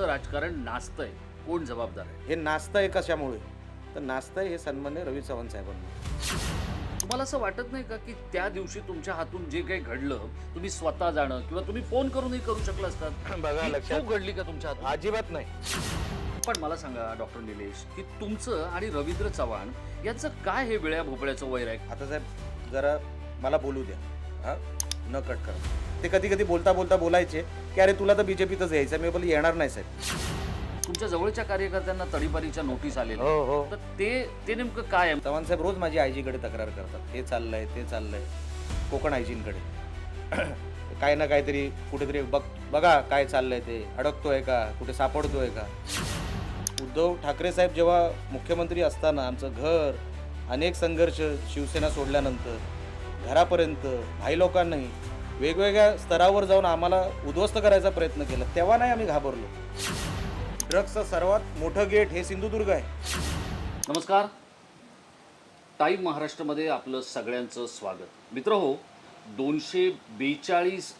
राजकारण नाचतंय, कोण जबाबदार आहे? हे नाचतंय कशामुळे? तर नाचतंय हे सन्मान्य रवी चव्हाण साहेबांना. तुम्हाला असं वाटत नाही का की त्या दिवशी तुमच्या हातून जे काही घडलं तुम्ही स्वतः जाणं किंवा तुम्ही फोन करूनही करू शकला असतात? बघा, ही लक्षात- चूक घडली का तुमच्या हातून? अजिबात नाही. पण मला सांगा डॉक्टर निलेश की तुमचं आणि रवींद्र चव्हाण यांचं काय हे वेळ्या भोपळ्याचं वैर आहे? आता साहेब जरा मला बोलू द्या. हा, न कट करा. ते कधी कधी बोलता बोलता बोलायचे की अरे तुला तर बीजेपीतच यायचं. मी बोल येणार नाही साहेब. तुमच्या जवळच्या कार्यकर्त्यांना तडीपारीच्या नोटीस आलेल्या हो हो. तर ते नेमकं काय आहे? चव्हाण साहेब रोज माझी आयजीकडे तक्रार करतात. हे चाललंय ते चाललंय कोकण आयजींकडे. काय ना काहीतरी कुठेतरी बघा काय चाललंय, ते अडकतोय का, कुठे सापडतोय का. उद्धव ठाकरे साहेब जेव्हा मुख्यमंत्री असताना आमचं घर अनेक संघर्ष शिवसेना सोडल्यानंतर घरापर्यंत भाई लोकांनाही वेगवेगळ्या स्तरावर जाऊन आम्हाला उद्ध्वस्त करायचा प्रयत्न केला, तेव्हा नाही आम्ही घाबरलो. ड्रग्सचं सर्वात मोठं गेट हे सिंधुदुर्ग आहे. नमस्कार, टाईम महाराष्ट्रामध्ये आपलं सगळ्यांचं स्वागत. मित्रहो, 242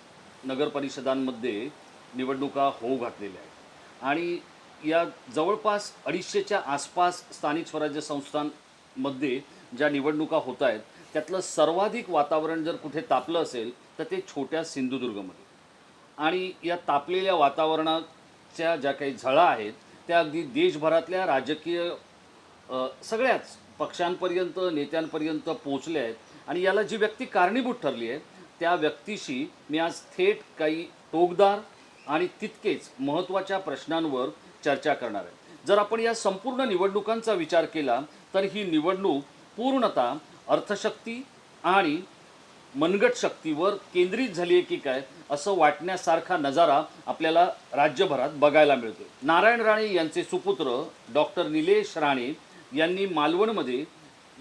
नगरपरिषदांमध्ये निवडणुका होऊ घातलेल्या आहेत आणि या जवळपास 250च्या आसपास स्थानिक स्वराज्य संस्थांमध्ये ज्या निवडणुका होत आहेत त्यातलं सर्वाधिक वातावरण जर कुठे तापलं असेल तर ते छोट्या सिंधुदुर्गमध्ये. आणि या तापलेल्या वातावरणाच्या ज्या काही झळा आहेत त्या अगदी देशभरातल्या राजकीय सगळ्याच पक्षांपर्यंत नेत्यांपर्यंत पोचल्या आहेत. आणि याला जी व्यक्ती कारणीभूत ठरली आहे त्या व्यक्तीशी मी आज थेट काही टोकदार आणि तितकेच महत्त्वाच्या प्रश्नांवर चर्चा करणार आहे. जर आपण या संपूर्ण निवडणुकांचा विचार केला तर ही निवडणूक पूर्णतः अर्थशक्ती आणि मनगट शक्तीवर केंद्रित झाली आहे की काय असं वाटण्यासारखा नजारा आपल्याला राज्यभरात बघायला मिळतो. नारायण राणे यांचे सुपुत्र डॉक्टर निलेश राणे यांनी मालवणमध्ये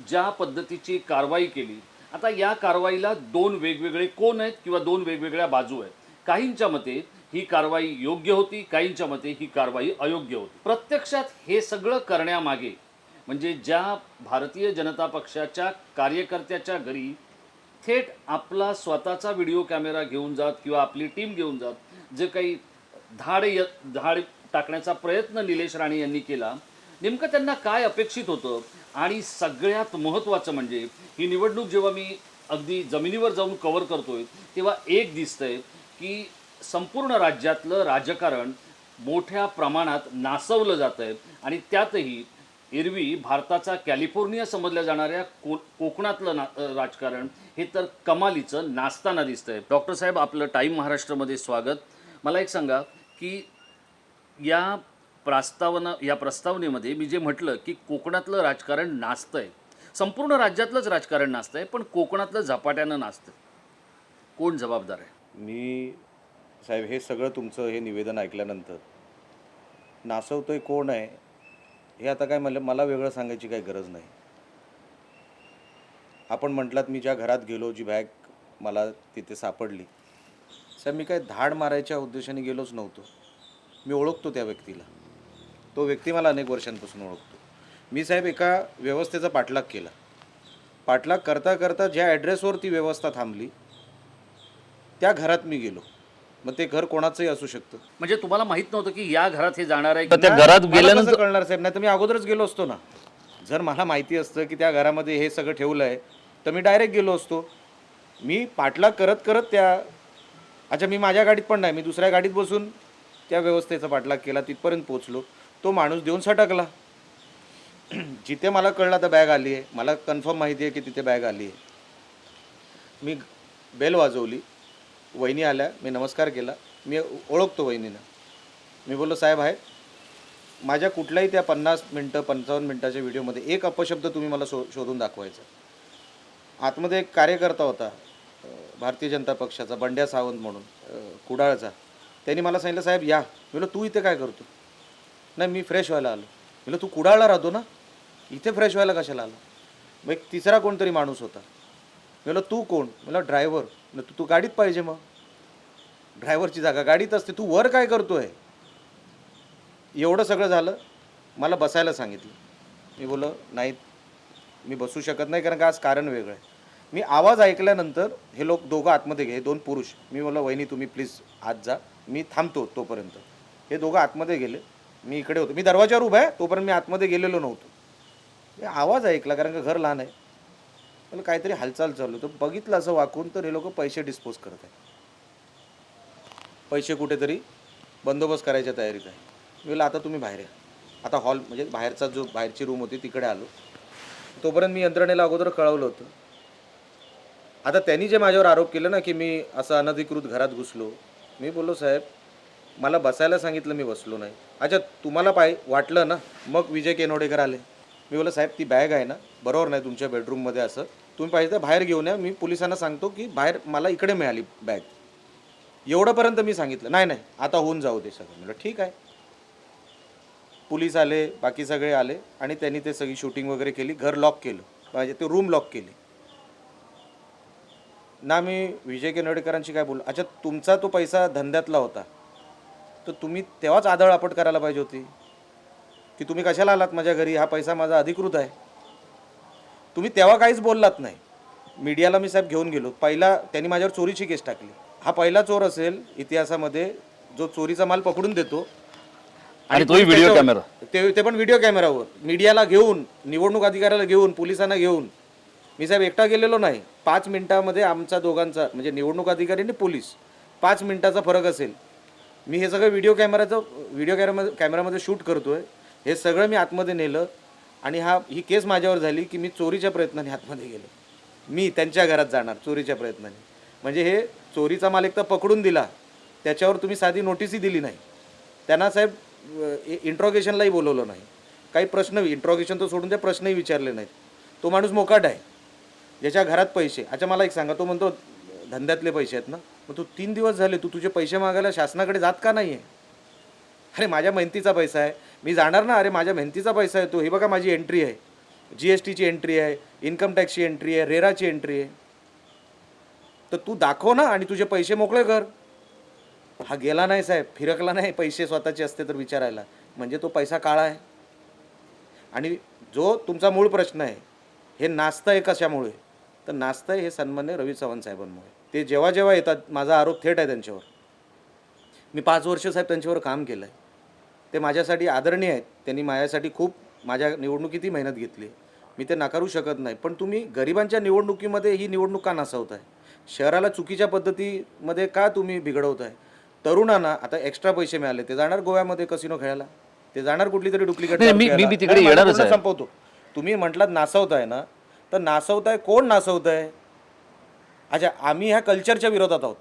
ज्या पद्धतीची कारवाई केली, आता या कारवाईला दोन वेगवेगळे कोण आहेत किंवा दोन वेगवेगळ्या बाजू आहेत. काहींच्या मते ही कारवाई योग्य होती, काहींच्या मते ही कारवाई अयोग्य होती. प्रत्यक्षात हे सगळं करण्यामागे म्हणजे ज्या भारतीय जनता पक्षाच्या कार्यकर्त्याच्या घरी थेट आपला स्वतःचा व्हिडिओ कॅमेरा घेऊन जात किंवा आपली टीम घेऊन जात जे काही धाड टाकण्याचा प्रयत्न निलेश राणे यांनी केला, नेमकं त्यांना काय अपेक्षित होतं. आणि सगळ्यात महत्त्वाचं म्हणजे ही निवडणूक जेव्हा मी अगदी जमिनीवर जाऊन कव्हर करतोय तेव्हा एक दिसतंय की संपूर्ण राज्यातलं राजकारण मोठ्या प्रमाणात नासवलं जातं आहे. आणि त्यातही एरवी भारताचा कॅलिफोर्निया समजल्या जाणाऱ्या कोकणातलं राजकारण हे तर कमालीचं नाचताना दिसतंय. डॉक्टर साहेब, आपलं टाईम महाराष्ट्रामध्ये स्वागत. मला एक सांगा की या प्रस्तावनेमध्ये मी जे म्हटलं की कोकणातलं राजकारण नाचतंय, संपूर्ण राज्यातलंच राजकारण नाचतंय पण कोकणातलं झपाट्यानं नाचतंय, कोण जबाबदार आहे? मी साहेब हे सगळं तुमचं हे निवेदन ऐकल्यानंतर नाचवतोय कोण आहे हे आता काय मला वेगळं सांगायची काही गरज नाही. आपण म्हटलात मी ज्या घरात गेलो, जी बॅग मला तिथे सापडली, साहेब मी काय धाड मारायच्या उद्देशाने गेलोच नव्हतो. मी ओळखतो त्या व्यक्तीला, तो व्यक्ती मला अनेक वर्षांपासून ओळखतो. मी साहेब एका व्यवस्थेचा पाठलाग केला. पाठलाग करता करता ज्या ॲड्रेसवर ती व्यवस्था थांबली त्या घरात मी गेलो. मग ते घर कोणाचंही असू शकतं. म्हणजे तुम्हाला माहित नव्हतं की या घरात हे जाणार आहे? त्या घरात गेल्यानंतर कळणार साहेब, नाही तर मी अगोदरच गेलो असतो ना. जर मला माहिती असतं की त्या घरामध्ये हे सगळं ठेवलं आहे तर मी डायरेक्ट गेलो असतो. मी पाठलाग करत करत अच्छा मी माझ्या गाडीत पण नाही, मी दुसऱ्या गाडीत बसून त्या व्यवस्थेचा पाठलाग केला, तिथपर्यंत पोचलो. तो माणूस देऊन सटकला. जिथे मला कळलं आता बॅग आली आहे, मला कन्फर्म माहिती आहे की तिथे बॅग आली आहे. मी बेल वाजवली, वहिनी आल्या, मी नमस्कार केला. मी ओळखतो वहिनीनं. मी बोललो साहेब आहे. माझ्या कुठल्याही त्या 50 मिनटं 55 मिनटाच्या व्हिडिओमध्ये एक अपशब्द तुम्ही मला शोधून दाखवायचा. आतमध्ये एक कार्यकर्ता होता भारतीय जनता पक्षाचा, बंड्या सावंत म्हणून, कुडाळचा. त्यांनी मला सांगितलं साहेब या. मी बोललो तू इथे काय करतो? नाही मी फ्रेश व्हायला आलो. मी बोललो तू कुडाळला राहतो ना, इथे फ्रेश व्हायला कशाला आला? मग एक तिसरा कोणतरी माणूस होता. मी बोललो तू कोण? मला ड्रायव्हर. तू गाडीत पाहिजे, मग ड्रायव्हरची जागा गाडीत असते, तू वर काय करतोय? एवढं सगळं झालं. मला बसायला सांगितलं. मी बोललो नाही मी बसू शकत नाही कारण का आज कारण वेगळं आहे. मी आवाज ऐकल्यानंतर हे लोक दोघं आतमध्ये घे, दोन पुरुष. मी बोललो वहिनी तुम्ही प्लीज आत जा, मी थांबतो तोपर्यंत. हे दोघं आतमध्ये गेले, मी इकडे होतो, मी दरवाजावर उभा आहे, तोपर्यंत मी आतमध्ये गेलेलो नव्हतो. हे आवाज ऐकला, कारण का घर लहान आहे, मला काहीतरी हालचाल चालू, तर बघितलं असं वाकून, तर हे लोक पैसे डिस्पोज करत आहेत. पैसे कुठेतरी बंदोबस्त करायच्या तयारीत आहे. मी बोललो आता तुम्ही बाहेर या. आता हॉल म्हणजे बाहेरचा जो बाहेरची रूम होती तिकडे आलो. तोपर्यंत मी यंत्रणेला अगोदर कळवलं होतं. आता त्यांनी जे माझ्यावर आरोप केले ना की मी असं अनधिकृत घरात घुसलो, मी बोललो साहेब मला बसायला सांगितलं, मी बसलो नाही. अच्छा तुम्हाला वाटलं ना, मग विजय केनोडेकर आले. मी बोललो साहेब ती बॅग आहे ना, बरोबर नाही तुमच्या बेडरूममध्ये, असं तुम्ही पाहिजे तर बाहेर घेऊन या, मी पोलिसांना सांगतो की बाहेर मला इकडे मिळाली बॅग. एवढंपर्यंत मी सांगितलं. नाही नाही आता होऊन जाऊ दे सगळं. म्हटलं ठीक आहे. पोलीस आले, बाकी सगळे आले आणि त्यांनी ते सगळी शूटिंग वगैरे केली. घर लॉक केलं, म्हणजे ते रूम लॉक केली ना. मी विजय केनोडेकरांशी काय बोललो, अच्छा तुमचा तो पैसा धंद्यातला होता, तर तुम्ही तेव्हाच आदळ आपट करायला पाहिजे होती की तुम्ही कशाला आलात माझ्या घरी, हा पैसा माझा अधिकृत आहे. तुम्ही तेव्हा काहीच बोललात नाही. मीडियाला मी साहेब घेऊन गेलो. पहिला त्यांनी माझ्यावर चोरीची केस टाकली. हा पहिला चोर असेल इतिहासामध्ये जो चोरीचा माल पकडून देतो आणि तोही व्हिडिओ कॅमेरा, ते पण व्हिडिओ कॅमेरावर, मीडियाला घेऊन, निवडणूक अधिकाऱ्याला घेऊन, पोलिसांना घेऊन. मी साहेब एकटा गेलेलो नाही. 5 मिनिटामध्ये आमचा दोघांचा म्हणजे निवडणूक अधिकारी आणि पोलीस 5 मिनिटाचा फरक असेल. मी हे सगळं व्हिडिओ कॅमेरामध्ये शूट करतोय. हे सगळं मी आतमध्ये नेलं आणि ही केस माझ्यावर झाली की मी चोरीच्या प्रयत्नाने आतमध्ये गेलो. मी त्यांच्या घरात जाणार चोरीच्या प्रयत्नाने. म्हणजे हे चोरीचा माल एक तर पकडून दिला, त्याच्यावर तुम्ही साधी नोटीसही दिली नाही. त्यांना साहेब इंट्रॉगेशनलाही बोलवलं नाही. काही प्रश्न, इंट्रॉगेशन तर सोडून त्या प्रश्नही विचारले नाहीत. तो माणूस मोकाट आहे ज्याच्या घरात पैसे. अच्छा मला एक सांगा, तो म्हणतो धंद्यातले पैसे आहेत ना, मग तू 3 दिवस झाले तुझे पैसे मागायला शासनाकडे जात का नाही आहे? अरे माझ्या मेहनतीचा पैसा आहे, मी जाणार ना. अरे माझ्या मेहनतीचा पैसा आहे तो. हे बघा माझी एंट्री आहे, GSTची एंट्री आहे, इन्कम टॅक्सची एंट्री आहे, रेराची एंट्री आहे, तर तू दाखव ना आणि तुझे पैसे मोकळे कर. हा गेला नाही साहेब, फिरकला नाही. पैसे स्वतःचे असते तर विचारायला, म्हणजे तो पैसा काळा आहे. आणि जो तुमचा मूळ प्रश्न आहे, हे नाचतं आहे कशामुळे, तर नाचतं आहे हे सन्मान्य रवी चव्हाण साहेबांमुळे. ते जेव्हा जेव्हा येतात, माझा आरोप थेट आहे त्यांच्यावर. मी 5 वर्ष साहेब त्यांच्यावर काम केलं आहे. ते माझ्यासाठी आदरणीय आहेत. त्यांनी माझ्यासाठी खूप माझ्या निवडणुकीतही मेहनत घेतली, मी ते नाकारू शकत नाही. पण तुम्ही गरिबांच्या निवडणुकीमध्ये ही निवडणूक का नाचवताय? शहराला चुकीच्या पद्धतीमध्ये का तुम्ही बिघडवताय? तरुणांना आता एक्स्ट्रा पैसे मिळाले, ते जाणार गोव्यामध्ये कसिनो खेळायला, ते जाणार कुठली तरी डुप्लिकेट. मी तिकडे येणारच आहे. संपवतो. तुम्ही म्हटलात नाचवताय ना, तर नाचवताय कोण नाचवताय? अच्छा आम्ही ह्या कल्चरच्या विरोधात आहोत.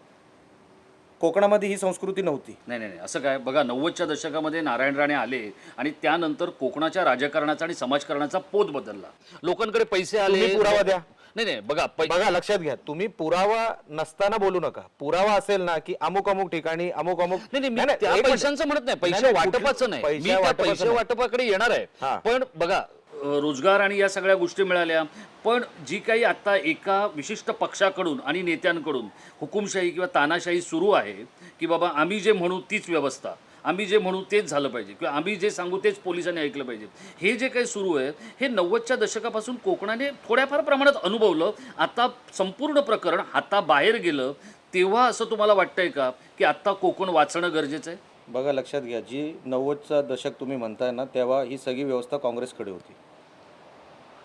कोकणामध्ये ही संस्कृती नव्हती. नाही नाही नाही, असं काय बघा, 90च्या दशकामध्ये नारायण राणे आले आणि त्यानंतर कोकणाच्या राजकारणाचा आणि समाजकारणाचा पोत बदलला. लोकांकडे पैसे आले. तुम्ही पुरावा द्या. नाही नाही बघा बघा लक्षात घ्या, तुम्ही पुरावा नसताना बोलू नका. पुरावा असेल ना की अमुक अमुक ठिकाणी अमुक अमुक. नाही मी त्या पैशांचं म्हणत नाही, पैसे वाटपाचं नाही, मी त्या पैसे वाटपाकडे येणार आहे. पण बघा, रोजगार आणि या सगळ्या गोष्टी मिळाल्या, पण जी काही आता एका विशिष्ट पक्षाकडून आणि नेत्यांकडून हुकुमशाही किंवा तानाशाही सुरू आहे की बाबा आम्ही जे म्हणू तीच व्यवस्था, आम्ही जे म्हणू तेच झालं पाहिजे, किंवा आम्ही जे सांगू तेच पोलिसांनी ऐकलं पाहिजे, हे जे काही सुरू आहे हे 90च्या दशकापासून कोकणाने थोड्याफार प्रमाणात अनुभवलं. आता संपूर्ण प्रकरण हाताबाहेर गेलं, तेव्हा असं तुम्हाला वाटतंय का की आत्ता कोकण वाचणं गरजेचं आहे? बघा लक्षात घ्या, जी 90चा दशक तुम्ही म्हणताय ना, तेव्हा ही सगळी व्यवस्था काँग्रेसकडे होती.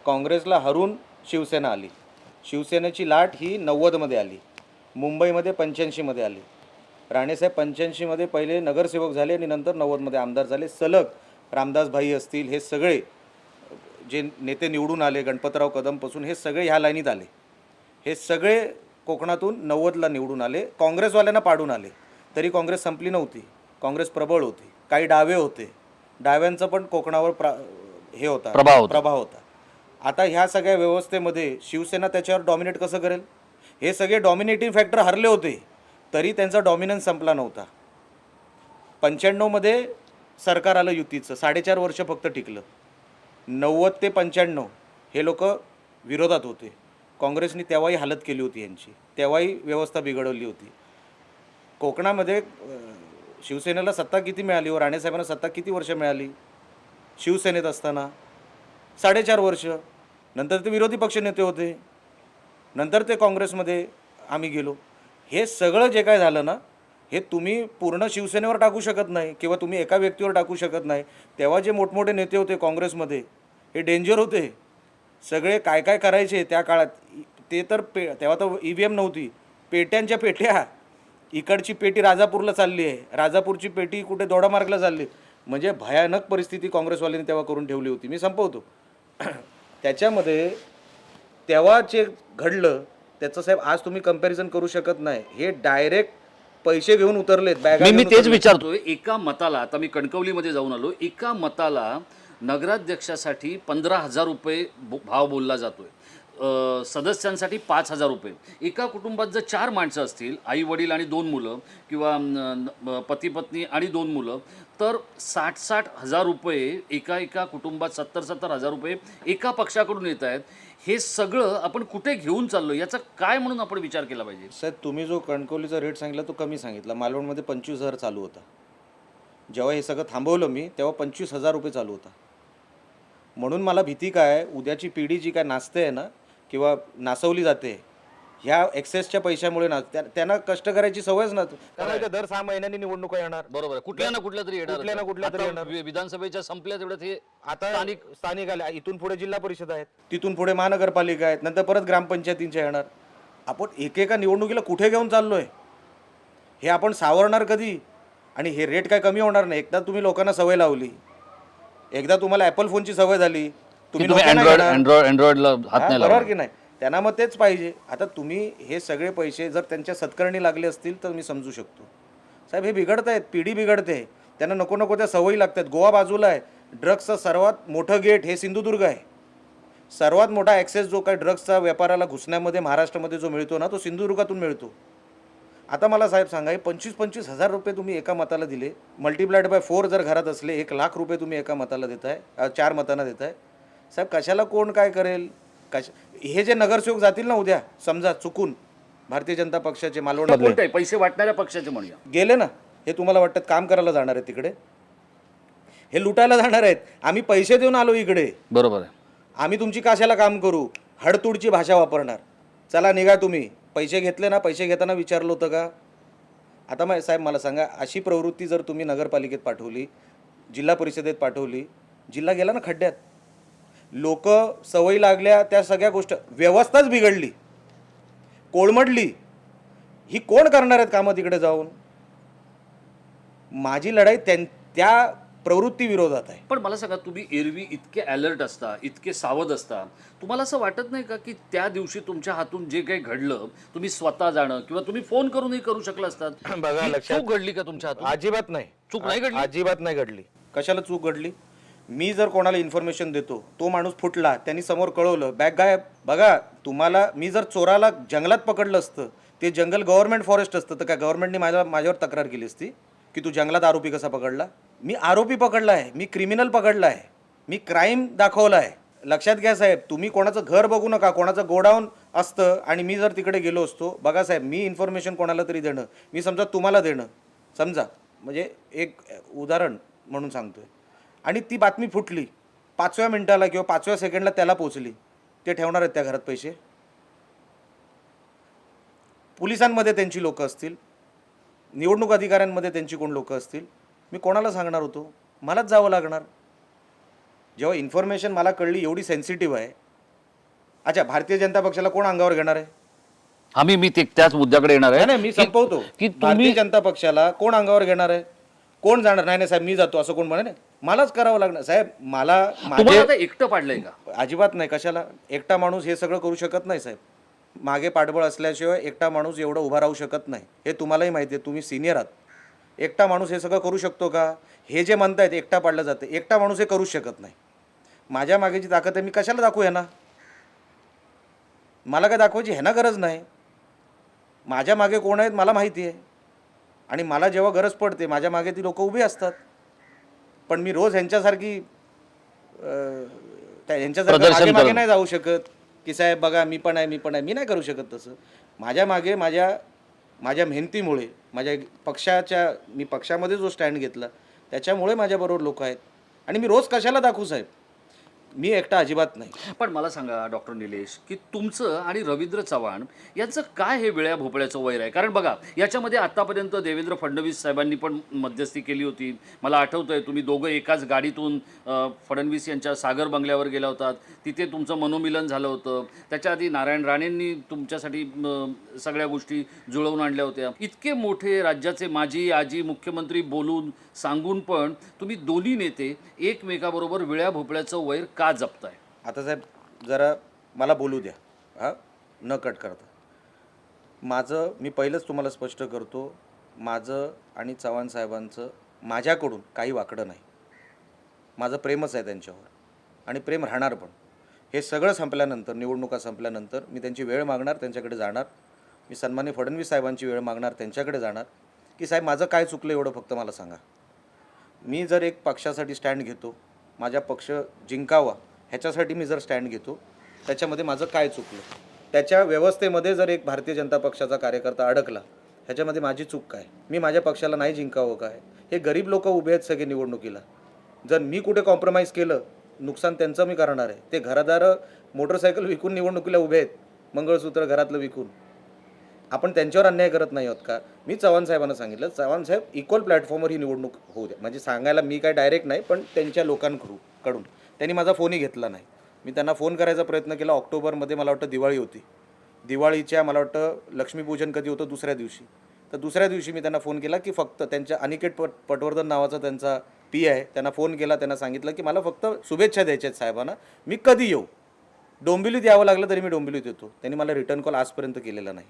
काँग्रेसला हरून शिवसेना आली. शिवसेनेची लाट ही 90मध्ये आली. मुंबईमध्ये 85मध्ये आली. राणेसाहेब 85मध्ये पहिले नगरसेवक झाले आणि नंतर 90मध्ये आमदार झाले. सलग रामदास भाई असतील, हे सगळे जे नेते निवडून आले, गणपतराव कदमपासून, हे सगळे ह्या लाईनीत आले. हे सगळे कोकणातून 90ला निवडून आले. काँग्रेसवाल्यांना पाडून आले, तरी काँग्रेस संपली नव्हती. काँग्रेस प्रबळ होती. काही डावे होते, डाव्यांचं पण कोकणावर हे होता, प्रभाव होता. आता ह्या सगळ्या व्यवस्थेमध्ये शिवसेना त्याच्यावर डॉमिनेट कसं करेल? हे सगळे डॉमिनेटिंग फॅक्टर हरले होते, तरी त्यांचा डॉमिनन्स संपला नव्हता. 95मध्ये सरकार आलं युतीचं, 4.5 वर्ष फक्त टिकलं. 90 ते 95 हे लोक विरोधात होते. काँग्रेसनी तेव्हाही हालत केली होती यांची, तेव्हाही व्यवस्था बिघडवली होती. कोकणामध्ये शिवसेनेला सत्ता किती मिळाली हो? राणेसाहेबांना सत्ता किती वर्ष मिळाली शिवसेनेत असताना? 4.5 वर्ष. नंतर ते विरोधी पक्षनेते होते, नंतर ते काँग्रेसमध्ये आम्ही गेलो. हे सगळं जे काय झालं ना, हे तुम्ही पूर्ण शिवसेनेवर टाकू शकत नाही किंवा तुम्ही एका व्यक्तीवर टाकू शकत नाही. तेव्हा जे मोठमोठे नेते होते काँग्रेसमध्ये हे डेंजर होते. सगळे काय काय करायचे त्या काळात ते तर तेव्हा तर EVM नव्हती. पेट्यांच्या पेट्या, इकडची पेटी राजापूरला चालली आहे, राजापूरची पेटी कुठे दोडामार्गला चालली. म्हणजे भयानक परिस्थिती काँग्रेसवाल्यांनी तेव्हा करून ठेवली होती. मी संपवतो. त्याच्यामध्ये तेव्हा जे घडलं त्याचं साहेब आज तुम्ही कंपॅरिझन करू शकत नाही. हे डायरेक्ट पैसे घेऊन उतरलेत, बॅगा मी घेऊन तेच उतरलेत. विचारतोय. एका मताला, आता मी कणकवलीमध्ये जाऊन आलो, एका मताला नगराध्यक्षासाठी 15,000 रुपये भाव बोलला जातोय, सदस्यांसाठी 5,000 रुपये. एका कुटुंबात जर 4 माणसं असतील, आई वडील आणि 2 मुलं किंवा पती पत्नी आणि 2 मुलं, तर 60-60 हजार रुपये एका कुटुंबात 70-70 हजार रुपये एका पक्षाकडून येत आहेत. हे सगळं आपण कुठे घेऊन चाललो, याचा काय म्हणून आपण विचार केला पाहिजे? साहेब तुम्ही जो कणकवलीचा रेट सांगितला तो कमी सांगितला. मालवणमध्ये 25,000 चालू होता. जेव्हा हे सगळं थांबवलं मी तेव्हा 25,000 रुपये चालू होता. म्हणून मला भीती काय, उद्याची पिढी जी काय नाचते आहे ना किंवा नाचवली जाते ह्या एक्सेसच्या पैशामुळे ना, त्यांना कष्ट करायची सवयच नसते. कारण दर 6 महिन्यांनी निवडणुका येणार. बरोबर आहे. कुठल्या ना कुठल्या तरी येणार. कुठल्या ना कुठल्या तरी आता येणार. विधानसभेच्या संपल्या तेवढ्यात हे आता स्थानिक आल्या, इथून पुढे जिल्हा परिषद आहेत, तिथून पुढे महानगरपालिका आहेत, नंतर परत ग्रामपंचायतींच्या येणार. आपण एकेका निवडणुकीला कुठे घेऊन चाललोय हे आपण सावरणार कधी? आणि हे रेट काय कमी होणार नाही. एकदा तुम्ही लोकांना सवय लावली, एकदा तुम्हाला ॲपल फोनची सवय झाली, तुम्ही अँड्रॉइडला हात नाही बरोबर लावणार. की नाही? त्यांना मग तेच पाहिजे. आता तुम्ही हे सगळे पैसे जर त्यांच्या सत्कारणी लागले असतील तर मी समजू शकतो. साहेब हे बिघडत आहेत, पिढी बिघडते, त्यांना नको नको त्या सवयी लागतात. गोवा बाजूला आहे, ड्रग्सचं सर्वात मोठं गेट हे सिंधुदुर्ग आहे. सर्वात मोठा ॲक्सेस जो काय ड्रग्सचा व्यापाराला घुसण्यामध्ये महाराष्ट्रामध्ये जो मिळतो ना, तो सिंधुदुर्गातून मिळतो. आता मला साहेब सांगा, 25-25 हजार रुपये तुम्ही एका मताला दिले, मल्टिप्लाइड बाय 4 जर घरात असले 1,00,000 रुपये तुम्ही एका मताला देताय, 4 मतांना देताय. साहेब कशाला कोण काय करेल? हे जे नगरसेवक जातील ना उद्या, समजा चुकून भारतीय जनता पक्षाचे मालवणमधले कोणते पैसे वाटणाऱ्या पक्षाचे म्हणूया गेले ना, हे तुम्हाला वाटतं काम करायला जाणार आहेत तिकडे? हे लुटायला जाणार आहेत. आम्ही पैसे देऊन आलो इकडे, बरोबर आहे. आम्ही तुमची कशाला काम करू? हडतूडची भाषा वापरणार. चला निघा तुम्ही. पैसे घेतले ना, पैसे घेताना विचारलं होतं का? आता मग साहेब मला सांगा, अशी प्रवृत्ती जर तुम्ही नगरपालिकेत पाठवली, जिल्हा परिषदेत पाठवली, जिल्हा गेला ना खड्ड्यात. लोक सवयी लागल्या, त्या सगळ्या गोष्ट, व्यवस्थाच बिघडली, कोळमडली. ही कोण करणार आहेत कामं तिकडे जाऊन? माझी लढाई त्या प्रवृत्ती विरोधात आहे. पण मला सांगा, तुम्ही एरवी इतके अलर्ट असता, इतके सावध असता, तुम्हाला असं वाटत नाही का की त्या दिवशी तुमच्या हातून जे काही घडलं, तुम्ही स्वतः जाणं किंवा तुम्ही फोन करूनही करू शकला असतात? बघा, ही लक्षात- चूक घडली का तुमच्या हातून? अजिबात नाही. चूक नाही घडली? अजिबात नाही घडली. कशाला चूक घडली? मी जर कोणाला इन्फॉर्मेशन देतो, तो माणूस फुटला, त्यांनी समोर कळवलं, बॅग गायब. बघा, तुम्हाला मी जर चोराला जंगलात पकडलं असतं, ते जंगल गव्हर्नमेंट फॉरेस्ट असतं, तर काय गव्हर्नमेंटने माझ्यावर तक्रार केली असती की तू जंगलात आरोपी कसा पकडला? मी आरोपी पकडला आहे, मी क्रिमिनल पकडला आहे, मी क्राईम दाखवला आहे. लक्षात घ्या साहेब, तुम्ही कोणाचं घर बघू नका, कोणाचं गोडाऊन असतं आणि मी जर तिकडे गेलो असतो. बघा साहेब, मी इन्फॉर्मेशन कोणाला तरी देणं, मी समजा तुम्हाला देणं, समजा म्हणजे एक उदाहरण म्हणून सांगतोय, आणि ती बातमी फुटली, 5व्या मिनिटाला किंवा 5व्या सेकंडला त्याला पोचली, ते ठेवणार आहेत त्या घरात पैसे? पोलिसांमध्ये त्यांची लोकं असतील, निवडणूक अधिकाऱ्यांमध्ये त्यांची कोण लोकं असतील, मी कोणाला सांगणार होतो? मलाच जावं लागणार. जेव्हा इन्फॉर्मेशन मला कळली एवढी सेन्सिटिव्ह आहे. अच्छा, भारतीय जनता पक्षाला कोण अंगावर घेणार आहे? मी त्याच मुद्द्याकडे येणार आहे. नाही, मी संपवतो. की भारतीय जनता पक्षाला कोण अंगावर घेणार आहे? कोण जाणार? नाही साहेब मी जातो असं कोण म्हणे? नाही, मलाच करावं लागणार साहेब. तुम्हाला आता एकटं पाडलंय का? अजिबात नाही. कशाला? एकटा माणूस हे सगळं करू शकत नाही साहेब. मागे पाठबळ असल्याशिवाय एकटा माणूस एवढं उभा राहू शकत नाही. हे तुम्हालाही माहिती आहे, तुम्ही सिनियर आहात. एकटा माणूस हे सगळं करू शकतो का? हे जे म्हणतायत एकटा पाडलं जातं, एकटा माणूस हे करूच शकत नाही. माझ्या मागेची ताकद आहे, मी कशाला दाखवू ह्यांना? मला काय दाखवायची ह्यांना गरज नाही. माझ्या मागे कोण आहेत मला माहिती आहे, आणि मला जेव्हा गरज पडते माझ्या मागे ती लोकं उभी असतात. पण मी रोज ह्यांच्यासारखी ह्यांच्यासारखं मागे नाही जाऊ शकत की साहेब बघा मी पण आहे. मी नाही करू शकत तसं. माझ्या मागे माझ्या मेहनतीमुळे, मी पक्षामध्ये जो स्टँड घेतला त्याच्यामुळे माझ्याबरोबर लोक आहेत. आणि मी रोज कशाला दाखवू साहेब? मी एकटा अजिबात नाही. पण मला सांगा डॉक्टर निलेश की तुमचं आणि रवींद्र चव्हाण यांचं काय हे वेळ्या भोपळ्याचं वैर आहे? कारण बघा याच्यामध्ये आत्तापर्यंत देवेंद्र फडणवीस साहेबांनी पण मध्यस्थी केली होती. मला आठवतं आहे तुम्ही दोघं एकाच गाडीतून फडणवीस यांच्या सागर बंगल्यावर गेला होतात. तिथे तुमचं मनोमिलन झालं होतं. त्याच्या आधी नारायण राणेंनी तुमच्यासाठी सगळ्या गोष्टी जुळवून आणल्या होत्या. इतके मोठे राज्याचे माजी आजी मुख्यमंत्री बोलून सांगून पण तुम्ही दोन्ही नेते एकमेकाबरोबर वेळ्या भोपळ्याचं वैर का जपताय? आता साहेब जरा मला बोलू द्या, हां, न कट करता. मी पहिलंच तुम्हाला स्पष्ट करतो, माझं आणि चव्हाण साहेबांचं माझ्याकडून काही वाकडं नाही. माझं प्रेमच आहे त्यांच्यावर आणि प्रेम राहणार पण. हे सगळं संपल्यानंतर, निवडणुका संपल्यानंतर मी त्यांची वेळ मागणार, त्यांच्याकडे जाणार. मी सन्माननीय फडणवीस साहेबांची वेळ मागणार, त्यांच्याकडे जाणार की साहेब माझं काय चुकलं एवढं फक्त मला सांगा. मी जर एक पक्षासाठी स्टँड घेतो, माझा पक्ष जिंकावा ह्याच्यासाठी मी जर स्टँड घेतो, त्याच्यामध्ये माझं काय चुकलं, त्याच्या व्यवस्थेमध्ये जर एक भारतीय जनता पक्षाचा कार्यकर्ता अडकला, ह्याच्यामध्ये माझी चूक काय, मी माझ्या पक्षाला नाही जिंकावं काय, हे गरीब लोक उभे आहेत सगळे निवडणुकीला. जर मी कुठे कॉम्प्रोमाइज केलं, नुकसान त्यांचं मी करणार आहे. ते घरदार मोटरसायकल विकून निवडणुकीला उभे आहेत, मंगळसूत्र घरातलं विकून. आपण त्यांच्यावर अन्याय करत नाही आहोत का? मी चव्हाण साहेबांना सांगितलं, चव्हाण साहेब इक्वल प्लॅटफॉर्मवर ही निवडणूक होऊ द्या. म्हणजे सांगायला मी काय डायरेक्ट नाही, पण त्यांच्या लोकांकडून त्यांनी माझा फोनही घेतला नाही. मी त्यांना फोन करायचा प्रयत्न केला. ऑक्टोबरमध्ये मला वाटतं दिवाळी होती. दिवाळीच्या मला वाटतं लक्ष्मीपूजन कधी होतं, दुसऱ्या दिवशी. तर दुसऱ्या दिवशी मी त्यांना फोन केला की फक्त त्यांच्या अनिकेत पटवर्धन नावाचा त्यांचा पी आहे, त्यांना फोन केला. त्यांना सांगितलं की मला फक्त शुभेच्छा द्यायच्या आहेत साहेबांना, मी कधी येऊ, डोंबिवलीत यावं लागलं तरी मी डोंबिवलीत येतो. त्यांनी मला रिटर्न कॉल आजपर्यंत केलेला नाही.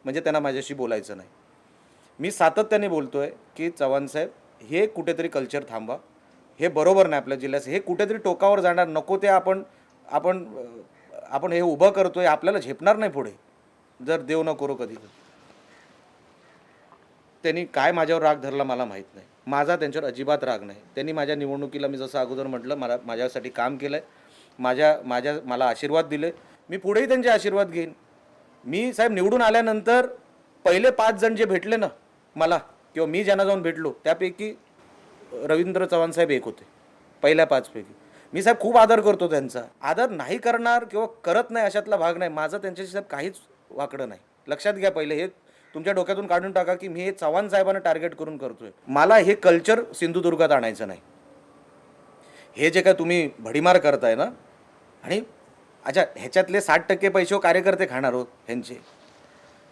म्हणजे त्यांना माझ्याशी बोलायचं नाही. मी सातत्याने बोलतो आहे की चव्हाण साहेब हे कुठेतरी कल्चर थांबा, हे बरोबर नाही आपल्या जिल्ह्याचं, हे कुठेतरी टोकावर जाणार नको. ते आपण आपण आपण हे उभं करतो आहे, आपल्याला झेपणार नाही पुढे, जर देव न करो कधी. त्यांनी काय माझ्यावर राग धरला मला माहीत नाही. माझा त्यांच्यावर अजिबात राग नाही. त्यांनी माझ्या निवडणुकीला मी जसं अगोदर म्हटलं माझ्यासाठी काम केलं आहे, मला आशीर्वाद दिले. मी पुढेही त्यांचे आशीर्वाद घेईन. मी साहेब निवडून आल्यानंतर पहिले 5 जण जे भेटले ना मला, किंवा मी ज्यांना जाऊन भेटलो, त्यापैकी रवींद्र चव्हाण साहेब एक होते, पहिल्या 5 पैकी. मी साहेब खूप आदर करतो त्यांचा. आदर नाही करणार किंवा करत नाही अशातला भाग नाही. माझं त्यांच्याशी साहेब काहीच वाकडं नाही. लक्षात घ्या, पहिले हे तुमच्या डोक्यातून काढून टाका की मी हे चव्हाण साहेबांना टार्गेट करून करतोय. मला हे कल्चर सिंधुदुर्गात आणायचं नाही. हे जे काय तुम्ही भडीमार करताय ना, आणि अच्छा ह्याच्यातले 60% पैसे कार्यकर्ते खाणार हो.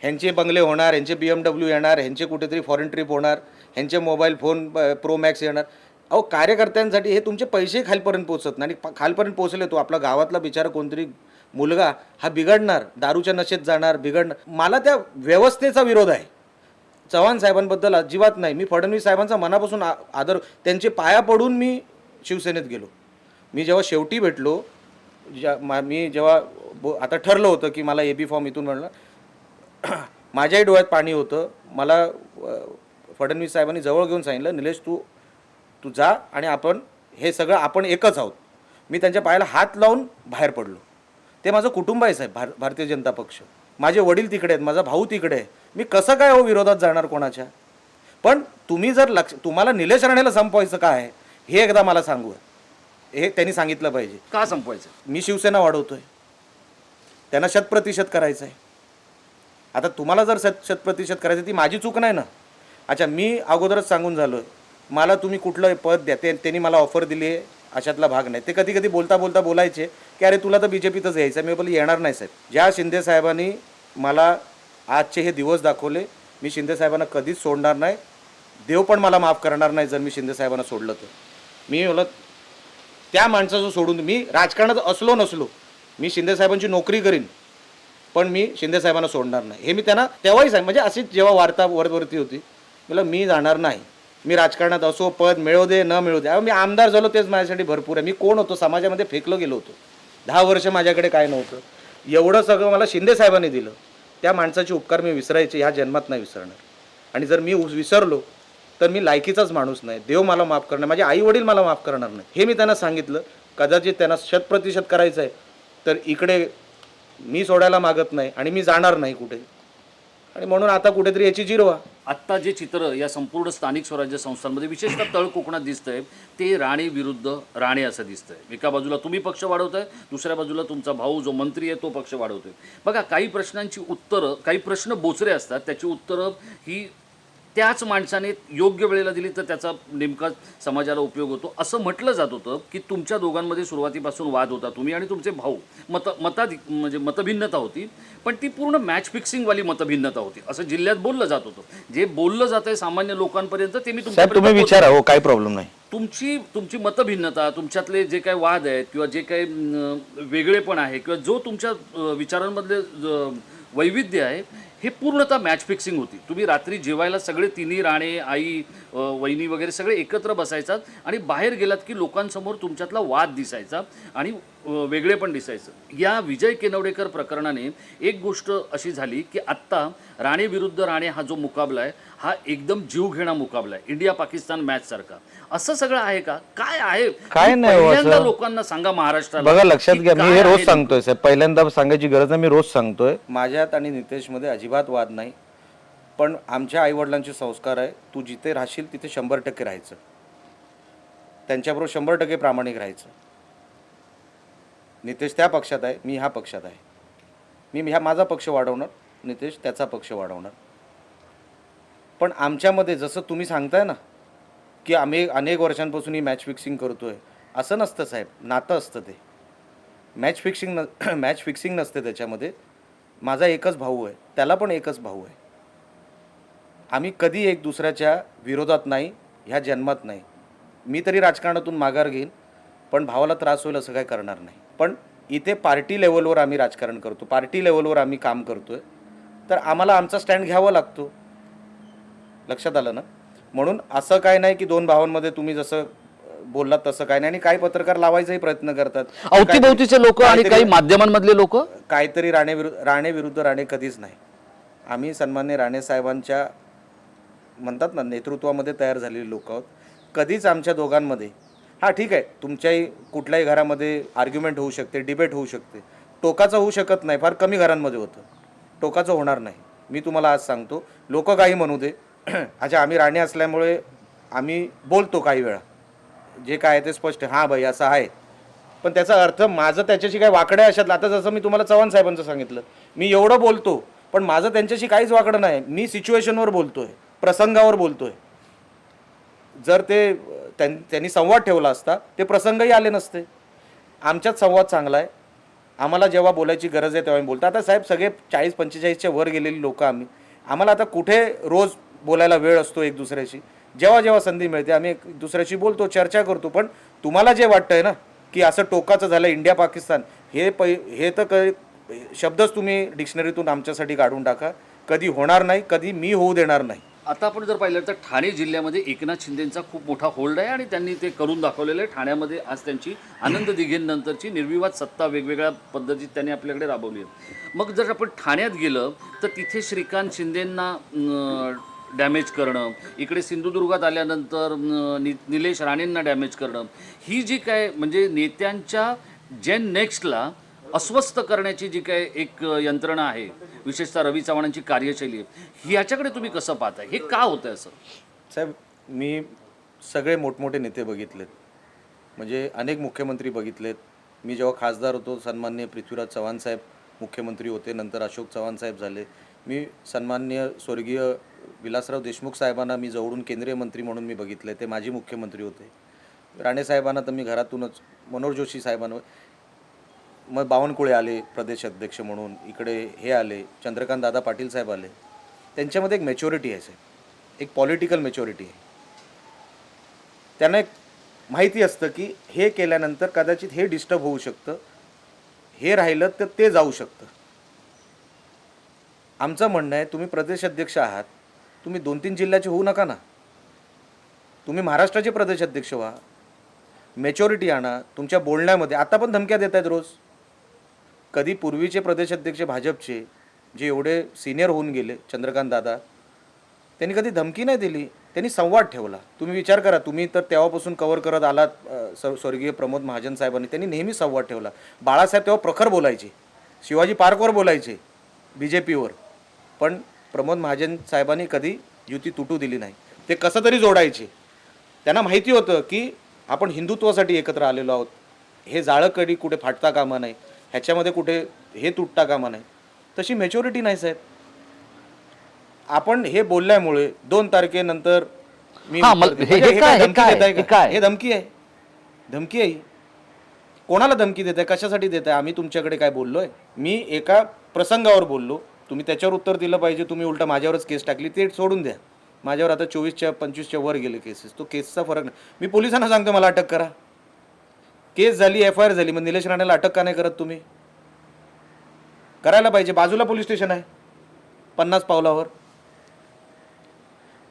ह्यांचे बंगले होणार, ह्यांचे BMW येणार, ह्यांचे कुठेतरी फॉरेन ट्रिप होणार, ह्यांचे मोबाईल फोन प्रो मॅक्स येणार. अहो कार्यकर्त्यांसाठी हे तुमचे पैसे खालपर्यंत पोचत नाही. आणि खालपर्यंत पोचले तो आपला गावातला बिचारा कोणतरी मुलगा हा बिघडणार, दारूच्या नशेत जाणार, बिघडणार. मला त्या व्यवस्थेचा विरोध आहे. चव्हाण साहेबांबद्दल अजिबात नाही. मी फडणवीस साहेबांचा मनापासून आदर, त्यांचे पाया पडून मी शिवसेनेत गेलो. मी जेव्हा शेवटी भेटलो, मी जेव्हा आता ठरलं होतं की मला AB फॉर्म इथून मिळणार, माझ्याही डोळ्यात पाणी होतं. मला फडणवीस साहेबांनी जवळ घेऊन सांगितलं, निलेश तू जा आणि आपण हे सगळं आपण एकच आहोत. मी त्यांच्या पायाला हात लावून बाहेर पडलो. ते माझं कुटुंब आहे साहेब, भारतीय जनता पक्ष. माझे वडील तिकडे आहेत, माझा भाऊ तिकडे आहे. मी कसं काय हो विरोधात जाणार कोणाच्या? पण तुम्ही जर तुम्हाला निलेश राणेला संपवायचं काय हे एकदा मला सांगू, हे त्यांनी सांगितलं पाहिजे. का संपवायचं? मी शिवसेना वाढवतोय, त्यांना 100% करायचं आहे. आता तुम्हाला जर 100% करायचं, ती माझी चूक नाही ना. अच्छा मी अगोदरच सांगून झालो आहे, मला तुम्ही कुठलं पद द्या. त्यांनी मला ऑफर दिली आहे, अशातला भाग नाही. ते कधी कधी बोलता बोलायचे की अरे तुला तर BJPतच यायचं. मी बोलले येणार नाही साहेब. ज्या शिंदे साहेबांनी मला आजचे हे दिवस दाखवले, मी शिंदे साहेबांना कधीच सोडणार नाही. देव पण मला माफ करणार नाही जर मी शिंदे साहेबांना सोडलं तर. मी बोलत त्या माणसाचं सोडून, मी राजकारणात असलो नसलो, मी शिंदे साहेबांची नोकरी करीन, पण मी शिंदे साहेबांना सोडणार नाही. हे मी त्यांना तेव्हाही सांग, म्हणजे अशीच जेव्हा वार्ता वरती होती, मला मी जाणार नाही. मी राजकारणात असो, पद मिळू दे न मिळू दे. मी आमदार झालो तेच माझ्यासाठी भरपूर आहे. मी कोण होतो? समाजामध्ये फेकलो गेलो होतो. 10 वर्ष माझ्याकडे काय नव्हतं. एवढं सगळं मला शिंदे साहेबांनी दिलं. त्या माणसाचे उपकार मी विसरायचे ह्या जन्मात नाही विसरणार. आणि जर मी विसरलो तर मी लायकीचाच माणूस नाही. देव मला माफ करणार, माझे आई वडील मला माफ करणार नाही. हे मी त्यांना सांगितलं. कदाचित त्यांना 100% करायचं आहे, तर इकडे मी सोडायला मागत नाही आणि मी जाणार नाही कुठे. आणि म्हणून आता कुठेतरी याची जिरवा. आत्ता जे चित्र या संपूर्ण स्थानिक स्वराज्य संस्थांमध्ये विशेषतः तळ कोकणात दिसतंय ते राणे विरुद्ध राणे असं दिसतंय. एका बाजूला तुम्ही पक्ष वाढवताय, दुसऱ्या बाजूला तुमचा भाऊ जो मंत्री आहे तो पक्ष वाढवतोय. बघा, काही प्रश्नांची उत्तरं, काही प्रश्न बोचरे असतात, त्याची उत्तरं ही त्याच माणसाने योग्य वेळेला दिली तर त्याचा नेमका समाजाला उपयोग होतो. असं म्हटलं जात होतं की तुमच्या दोघांमध्ये सुरुवातीपासून वाद होता, तुम्ही आणि तुमचे भाऊ, म्हणजे मतभिन्नता होती, पण ती पूर्ण मॅच फिक्सिंगवाली मतभिन्नता होती असं जिल्ह्यात बोललं जात होतं. जे बोललं जात आहे सामान्य लोकांपर्यंत ते मी साहेब तुम्ही विचारा, हो काही प्रॉब्लेम नाही. तुमची मतभिन्नता, तुमच्यातले जे काही वाद आहेत किंवा जे काही वेगळेपण आहे किंवा जो तुमच्या विचारांमधले वैविध्य आहे हे पूर्णतः मॅच फिक्सिंग होती. तुम्ही रात्री जेवायला सगळे तिन्ही राणे, आई, वहिनी वगैरे सगळे एकत्र बसायचात आणि बाहेर गेलात की लोकांसमोर तुमच्यातला वाद दिसायचा आणि वेगळे पण दिसायचं. या विजय केनवडेकर प्रकरणाने एक गोष्ट अशी झाली की आत्ता राणे विरुद्ध राणे हा जो मुकाबला आहे हा एकदम जीवघेणा मुकाबला आहे, इंडिया पाकिस्तान मॅच सारखा. असं सगळं आहे का? काय आहे? काय नाही हो पहिल्यांदा असं. लोकांना सांगा महाराष्ट्राला. बघा लक्षात की घ्या, मी काय हे रोज आहे सांगतोय साहेब, पहिल्यांदा सांगायची गरज नाही, मी रोज सांगतोय. माझ्यात आणि नितेशमध्ये अजिबात वाद नाही, पण आमच्या आईवडिलांचे संस्कार आहे, तू जिथे राहशील तिथे 100% राहायचं, त्यांच्याबरोबर 100% प्रामाणिक राहायचं. नितेश त्या पक्षात आहे, मी ह्या पक्षात आहे. मी माझा पक्ष वाढवणार, नितेश त्याचा पक्ष वाढवणार. पण आमच्यामध्ये जसं तुम्ही सांगताय ना की आम्ही अनेक वर्षांपासून ही मॅच फिक्सिंग करतोय, असं नसतं साहेब. नातं असतं ते. मॅच फिक्सिंग नसते त्याच्यामध्ये. माझा एकच भाऊ आहे, त्याला पण एकच भाऊ आहे. आम्ही कधी एक दुसऱ्याच्या विरोधात नाही, ह्या जन्मात नाही. मी तरी राजकारणातून माघार घेईन, पण भावाला त्रास होईल असं काय करणार नाही. पण इथे पार्टी लेवलवर आम्ही राजकारण करतो, पार्टी लेवलवर आम्ही काम करतोय, तर आम्हाला आमचा स्टँड घ्यावा लागतो. लक्षात आलं ना? म्हणून असं काय नाही की दोन भावांमध्ये तुम्ही जसं बोललात तसं काय नाही. आणि काही पत्रकार लावायचाही प्रयत्न करतात, अवतीभोवतीचे लोक आणि काही माध्यमांमधले लोक काहीतरी राणे विरुद्ध राणे. कधीच नाही. आम्ही सन्मान्य राणे साहेबांच्या म्हणतात ना नेतृत्वामध्ये तयार झालेली लोक आहोत. कधीच आमच्या दोघांमध्ये, हां ठीक आहे, तुमच्याही कुठल्याही घरामध्ये आर्ग्युमेंट होऊ शकते, डिबेट होऊ शकते, टोकाचं होऊ शकत नाही. फार कमी घरांमध्ये होतं, टोकाचं होणार नाही. मी तुम्हाला आज सांगतो, लोक काही म्हणू दे. अच्छा, आम्ही राणे असल्यामुळे आम्ही बोलतो काही वेळा, जे काय आहे ते स्पष्ट, हां बाई असं आहे, पण त्याचा अर्थ माझं त्याच्याशी काय वाकडं आहे अशातलं. आता जसं मी तुम्हाला चव्हाण साहेबांचं सांगितलं, मी एवढं बोलतो पण माझं त्यांच्याशी काहीच वाकडं नाही. मी सिच्युएशनवर बोलतोय, प्रसंगावर बोलतोय. जर ते त्यांनी संवाद ठेवला असता ते प्रसंगही आले नसते. आमच्यात संवाद चांगला आहे. आम्हाला जेव्हा बोलायची गरज आहे तेव्हा मी बोलतो. आता साहेब सगळे 40-45च्या वर गेलेली लोक आम्हाला आता कुठे रोज बोलायला वेळ असतो एक दुसऱ्याशी. जेव्हा जेव्हा संधी मिळते आम्ही एक दुसऱ्याशी बोलतो, चर्चा करतो. पण तुम्हाला जे वाटतंय ना की असं टोकाचं झालं इंडिया पाकिस्तान, हे तर शब्दच तुम्ही डिक्शनरीतून आमच्यासाठी काढून टाका. कधी होणार नाही, कधी मी होऊ देणार नाही. आता आपण जर पाहिलं तर ठाणे जिल्ह्यामध्ये एकनाथ शिंदेंचा खूप मोठा होल्ड आहे आणि त्यांनी ते करून दाखवलेलं आहे. ठाण्यामध्ये आज त्यांची आनंद दिघेंनंतरची निर्विवाद सत्ता वेगवेगळ्या पद्धतीत त्यांनी आपल्याकडे राबवली आहे. मग जर आपण ठाण्यात गेलं तर तिथे श्रीकांत शिंदेंना डॅमेज करणं, इकडे सिंधुदुर्गात आल्यानंतर निलेश राणेंना डॅमेज करणं, ही जी काय म्हणजे नेत्यांच्या जेन नेक्स्टला अस्वस्थ करण्याची जी काय एक यंत्रणा आहे, विशेषतः रवी चव्हाणांची कार्यशैली आहे, ह्याच्याकडे तुम्ही कसं पाहताय? हे का होतं असं? साहेब, मी सगळे मोठमोठे नेते बघितलेत, म्हणजे अनेक मुख्यमंत्री बघितलेत. मी जेव्हा खासदार होतो सन्माननीय पृथ्वीराज चव्हाण साहेब मुख्यमंत्री होते, नंतर अशोक चव्हाण साहेब झाले. मी सन्माननीय स्वर्गीय विलासराव देशमुख साहेबांना मी जवळून केंद्रीय मंत्री म्हणून मी बघितले, ते माजी मुख्यमंत्री होते. राणे साहेबांना तर मी घरातूनच, मनोहर जोशी साहेबांना, मग बावनकुळे आले प्रदेश अध्यक्ष म्हणून, इकडे हे आले, चंद्रकांत दादा पाटील साहेब आले. त्यांच्यामध्ये एक मॅच्युरिटी आहे साहेब, एक पॉलिटिकल मॅच्युरिटी आहे. त्यांना एक माहिती असतं की हे केल्यानंतर कदाचित हे डिस्टर्ब होऊ शकतं, हे राहिलं तर ते जाऊ शकतं. आमचं म्हणणं आहे, तुम्ही प्रदेश अध्यक्ष आहात, तुम्ही 2-3 जिल्ह्याचे होऊ नका ना, तुम्ही महाराष्ट्राचे प्रदेश अध्यक्ष व्हा. मॅच्युरिटी आणा तुमच्या बोलण्यामध्ये. आता पण धमक्या देत आहेत रोज. कधी पूर्वीचे प्रदेश अध्यक्ष भाजपचे जे एवढे सिनियर होऊन गेले, चंद्रकांत दादा, त्यांनी कधी धमकी नाही दिली, त्यांनी संवाद ठेवला. तुम्ही विचार करा, तुम्ही तर तेव्हापासून कव्हर करत आलात स्वर्गीय प्रमोद महाजन साहेबांनी, त्यांनी नेहमी संवाद ठेवला. बाळासाहेब तेव्हा प्रखर बोलायचे, शिवाजी पार्कवर बोलायचे, BJPवर, पण प्रमोद महाजन साहेबांनी कधी युती तुटू दिली नाही. ते कसं तरी जोडायचे. त्यांना माहिती होतं की आपण हिंदुत्वासाठी एकत्र आलेलो आहोत. हे जाळं कधी कुठे फाटता कामा नाही, ह्याच्यामध्ये कुठे हे तुटता कामा नाही. तशी मॅच्युरिटी नाही साहेब. आपण हे बोलल्यामुळे 2 तारखेनंतर मी हा, म्हणजे हे हे काय- काय धमकी हे देताय काय- का? काय? हे धमकी आहे. धमकी आहे ही. कोणाला धमकी देताय, कशासाठी देताय? आम्ही तुमच्याकडे काय बोललोय? मी एका प्रसंगावर बोललो, तुम्ही त्याच्यावर उत्तर दिलं पाहिजे. तुम्ही उलटा माझ्यावरच केस टाकली, ते सोडून द्या. माझ्यावर आता 24च्या 25च्या वर गेले केसेस. तो केसचा फरक नाही. मी पोलिसांना सांगतो मला अटक करा. केस झाली, FIR झाली, मग निलेश राणेला अटक का नाही करत तुम्ही? करायला पाहिजे. बाजूला पोलीस स्टेशन आहे 50 पावलावर.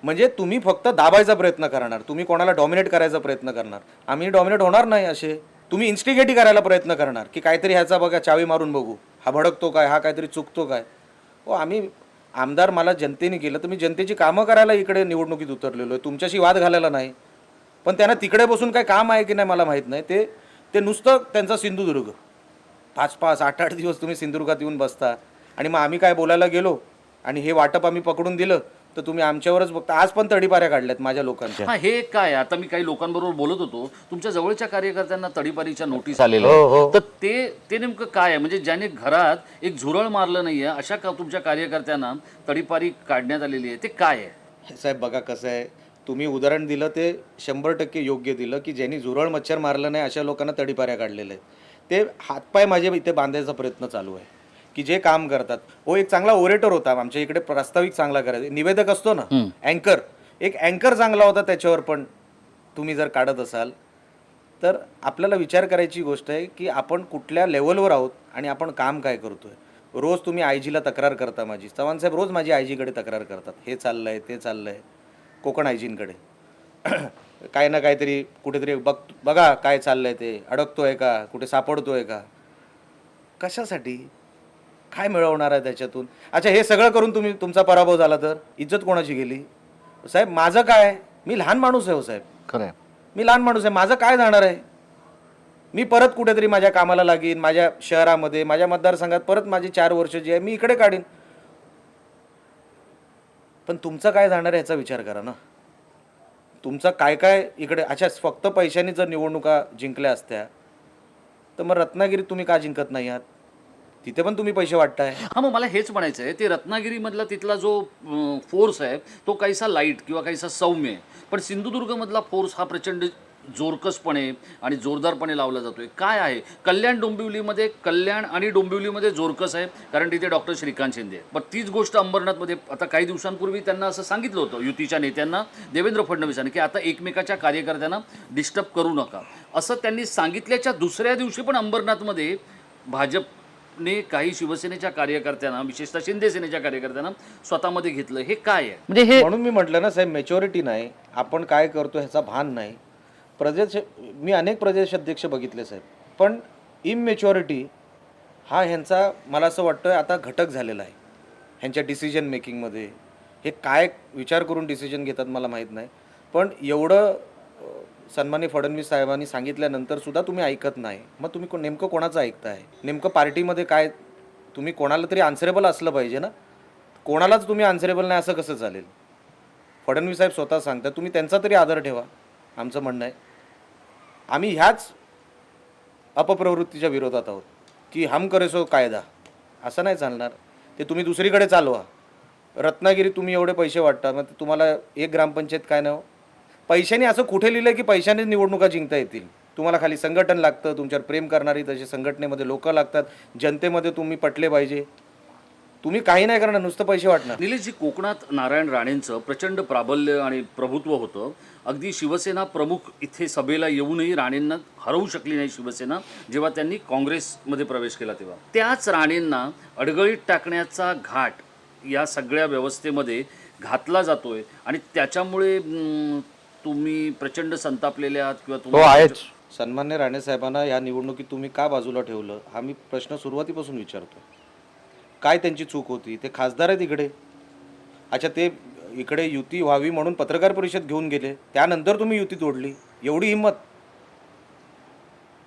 म्हणजे तुम्ही फक्त दाबायचा प्रयत्न करणार, तुम्ही कोणाला डॉमिनेट करायचा प्रयत्न करणार. आम्ही डॉमिनेट होणार नाही. असे तुम्ही इन्स्टिगेटही करायला प्रयत्न करणार की काहीतरी ह्याचा बघा चावी मारून बघू, हा भडकतो काय, हा काहीतरी चुकतो काय. हो, आम्ही आमदार मला जनतेने केलं तर मी जनतेची कामं करायला इकडे निवडणुकीत उतरलेलो आहे, तुमच्याशी वाद घालायला नाही. पण त्यांना तिकडे बसून काय काम आहे की नाही मला माहीत नाही. ते नुसतं त्यांचा सिंधुदुर्ग 5-5, 8-8 दिवस तुम्ही सिंधुदुर्गात येऊन बसता आणि मग आम्ही काय बोलायला गेलो आणि हे वाटप आम्ही पकडून दिलं तर तुम्ही आमच्यावरच बघता. आज पण तडीपाऱ्या काढल्यात माझ्या लोकांच्या. हा, हे काय आता मी काही लोकांबरोबर बोलत होतो, तुमच्या जवळच्या कार्यकर्त्यांना तडीपारीच्या नोटीस आलेल्या आहेत. तर ते नेमकं काय आहे? म्हणजे ज्याने घरात एक झुरळ मारलं नाहीये अशा तुमच्या कार्यकर्त्यांना तडीपारी काढण्यात आलेली आहे, ते काय आहे? साहेब बघा कसं आहे, तुम्ही उदाहरण दिलं ते 100% योग्य दिलं की ज्यांनी झुरळ मच्छर मारलं नाही अशा लोकांना तडीपाऱ्या काढलेल्या आहेत. ते हातपाय माझे इथे बांधायचा प्रयत्न चालू आहे की जे काम करतात. हो, एक चांगला ओरेटर होता आमच्या इकडे, प्रास्ताविक चांगला करायचा, निवेदक असतो ना, अँकर, एक अँकर चांगला होता. त्याच्यावर पण तुम्ही जर काढत असाल तर आपल्याला विचार करायची गोष्ट आहे की आपण कुठल्या लेवलवर आहोत आणि आपण काम काय करतोय. रोज तुम्ही आयजीला तक्रार करता. माझी चव्हाण साहेब रोज माझी आयजीकडे तक्रार करतात, हे चाललंय ते चाललंय, कोकण आयजींकडे काय ना काहीतरी कुठेतरी बघा काय चाललंय, ते अडकतोय का, कुठे सापडतोय का, कशासाठी, काय मिळवणार आहे त्याच्यातून. अच्छा, हे सगळं करून तुम्ही तुमचा पराभव झाला तर इज्जत कोणाची गेली साहेब? माझं काय, मी लहान माणूस आहे हो साहेब, खरं मी लहान माणूस आहे. माझं काय जाणार आहे? मी परत कुठेतरी माझ्या कामाला लागीन, माझ्या शहरामध्ये माझ्या मतदारसंघात परत माझी 4 वर्ष जी आहे मी इकडे काढीन. पण तुमचं काय जाणार आहे याचा विचार करा ना. तुमचं काय काय इकडे. अच्छा, फक्त पैशाने जर निवडणुका जिंकल्या असत्या तर मग रत्नागिरीत तुम्ही का जिंकत नाही आहात? तिथे पण तुम्ही पैसे वाटताय. हा, मग मला हेच म्हणायचं आहे, ते रत्नागिरीमधला तिथला जो फोर्स आहे तो काहीसा लाईट किंवा काहीसा सौम्य आहे, पण सिंधुदुर्गमधला फोर्स हा प्रचंड जोरकसपणे आणि जोरदारपणे लावला जातोय. काय आहे? कल्याण आणि डोंबिवलीमध्ये जोरकस आहे कारण तिथे डॉक्टर श्रीकांत शिंदे आहे. पण तीच गोष्ट अंबरनाथमध्ये आता काही दिवसांपूर्वी त्यांना असं सांगितलं होतं युतीच्या नेत्यांना, देवेंद्र फडणवीसांनी, की आता एकमेकाच्या कार्यकर्त्यांना डिस्टर्ब करू नका. असं त्यांनी सांगितल्याच्या दुसऱ्या दिवशी पण अंबरनाथमध्ये भाजपने काही शिवसेनेच्या कार्यकर्त्यांना, विशेषतः शिंदे सेनेच्या कार्यकर्त्यांना स्वतःमध्ये घेतलं. हे काय आहे? म्हणजे हे म्हणून मी म्हटलं ना साहेब, मॅच्युरिटी नाही, आपण काय करतो ह्याचा भान नाही. मी अनेक प्रदेश अध्यक्ष बघितले साहेब, पण इमॅच्युरिटी हा ह्यांचा मला असं वाटतं आता घटक झालेला आहे ह्यांच्या डिसिजन मेकिंगमध्ये. हे काय विचार करून डिसिजन घेतात मला माहीत नाही. पण एवढं सन्माननीय फडणवीस साहेबांनी सांगितल्यानंतर सुद्धा तुम्ही ऐकत नाही. मग तुम्ही नेमकं कोणाचं ऐकताय? नेमकं पार्टीमध्ये काय, तुम्ही कोणाला तरी आन्सरेबल असलं पाहिजे ना. कोणालाच तुम्ही आन्सरेबल नाही असं कसं चालेल? फडणवीस साहेब स्वतः सांगतात, तुम्ही त्यांचा तरी आदर ठेवा. आमचं म्हणणं आहे, आम्ही ह्याच अपप्रवृत्तीच्या विरोधात आहोत की हम करे सो कायदा. असं नाही चालणार. ते तुम्ही दुसरीकडे चालवा. रत्नागिरीत तुम्ही एवढे पैसे वाटता, मग तुम्हाला एक ग्रामपंचायत काय नाव? पैशाने असं कुठे लिहिलं की पैशाने निवडणुका जिंकता येतील? तुम्हाला खाली संघटन लागतं, तुमच्यावर प्रेम करणारी तसे संघटनेमध्ये लोक लागतात, जनतेमध्ये तुम्ही पटले पाहिजे. तुम्ही काही नाही करणार, नुसतं पैसे वाटणार. निलेशजी, कोकणात नारायण राणेंचं प्रचंड प्राबल्य आणि प्रभुत्व होतं. अगदी शिवसेना प्रमुख इथे सभेला येऊनही राणेंना हरवू शकली नाही शिवसेना, जेव्हा त्यांनी काँग्रेसमध्ये प्रवेश केला तेव्हा. त्याच राणेंना अडगळीत टाकण्याचा घाट या सगळ्या व्यवस्थेमध्ये घातला जातोय आणि त्याच्यामुळे तुम्ही प्रचंड संतापलेले आहात किंवा तुम्ही सन्मान्य राणे साहेबांना या निवडणुकीत तुम्ही का बाजूला ठेवलं हा मी प्रश्न सुरुवातीपासून विचारतो. काय त्यांची चूक होती? ते खासदार आहेत इकडे. अच्छा, ते इकडे युती व्हावी म्हणून पत्रकार परिषद घेऊन गेले, त्यानंतर तुम्ही युती तोडली. एवढी हिंमत?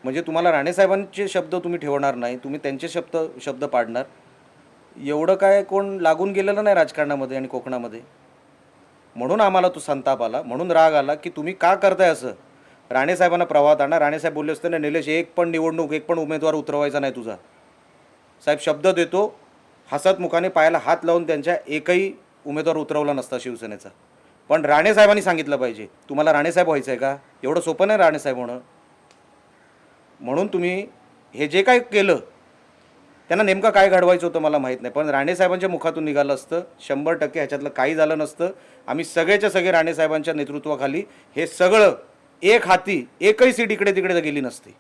म्हणजे तुम्हाला राणेसाहेबांचे शब्द तुम्ही ठेवणार नाही, तुम्ही त्यांचे शब्द पाडणार. एवढं काय कोण लागून गेलेलं नाही राजकारणामध्ये आणि कोकणामध्ये. म्हणून आम्हाला तो संताप आला, म्हणून राग आला की तुम्ही का करताय असं. राणेसाहेबांना प्रवाहात आणा. राणेसाहेब बोलले असते ना, निलेश एक पण निवडणूक एक पण उमेदवार उतरवायचा नाही तुझा. साहेब शब्द देतो, हसत मुखाने पायाला हात लावून त्यांच्या एकही उमेदवार उतरवला नसता शिवसेनेचा. पण राणेसाहेबांनी सांगितलं पाहिजे तुम्हाला राणेसाहेब व्हायचं आहे का. एवढं सोपं नाही राणेसाहेब होणं. म्हणून तुम्ही हे जे काय केलं त्यांना नेमकं काय घडवायचं होतं मला माहीत नाही, पण राणेसाहेबांच्या मुखातून निघालं असतं 100% ह्याच्यातलं काही झालं नसतं. आम्ही सगळेच्या सगळे राणेसाहेबांच्या नेतृत्वाखाली हे सगळं एक हाती एकही सीट इकडे तिकडे गेली नसती,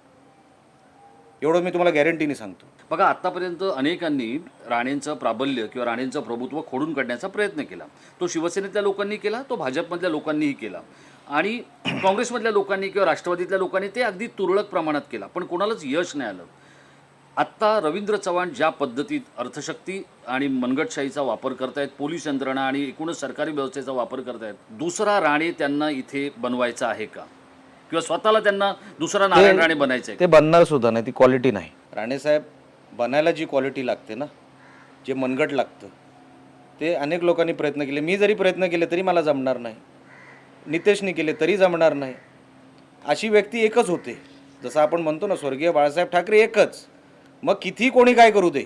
एवढं मी तुम्हाला गॅरंटीने सांगतो. बघा, आत्तापर्यंत अनेकांनी राणेंचं प्राबल्य किंवा राणेंचं प्रभुत्व खोडून काढण्याचा प्रयत्न केला. तो शिवसेनेतल्या लोकांनी केला, तो भाजपमधल्या लोकांनीही केला, आणि काँग्रेसमधल्या लोकांनी किंवा राष्ट्रवादीतल्या लोकांनी ते अगदी तुरळक प्रमाणात केला, पण कोणालाच यश नाही आलं. आत्ता रवींद्र चव्हाण ज्या पद्धतीत अर्थशक्ती आणि मनगटशाहीचा वापर करतायत, पोलीस यंत्रणा आणि एकूणच सरकारी व्यवस्थेचा वापर करतायत, दुसरा राणे त्यांना इथे बनवायचा आहे का, किंवा स्वतःला त्यांना दुसरा नारायण राणे बनायचं आहे? ते बनणार सुद्धा नाही, ती क्वालिटी नाही. राणेसाहेब बनायला जी क्वालिटी लागते ना, जे मनगट लागतं, ते अनेक लोकांनी प्रयत्न केले. मी जरी प्रयत्न केले तरी मला जमणार नाही, नितेशने केले तरी जमणार नाही. अशी व्यक्ती एकच होते. जसं आपण म्हणतो ना, स्वर्गीय बाळासाहेब ठाकरे एकच, मग किती कोणी काय करू दे.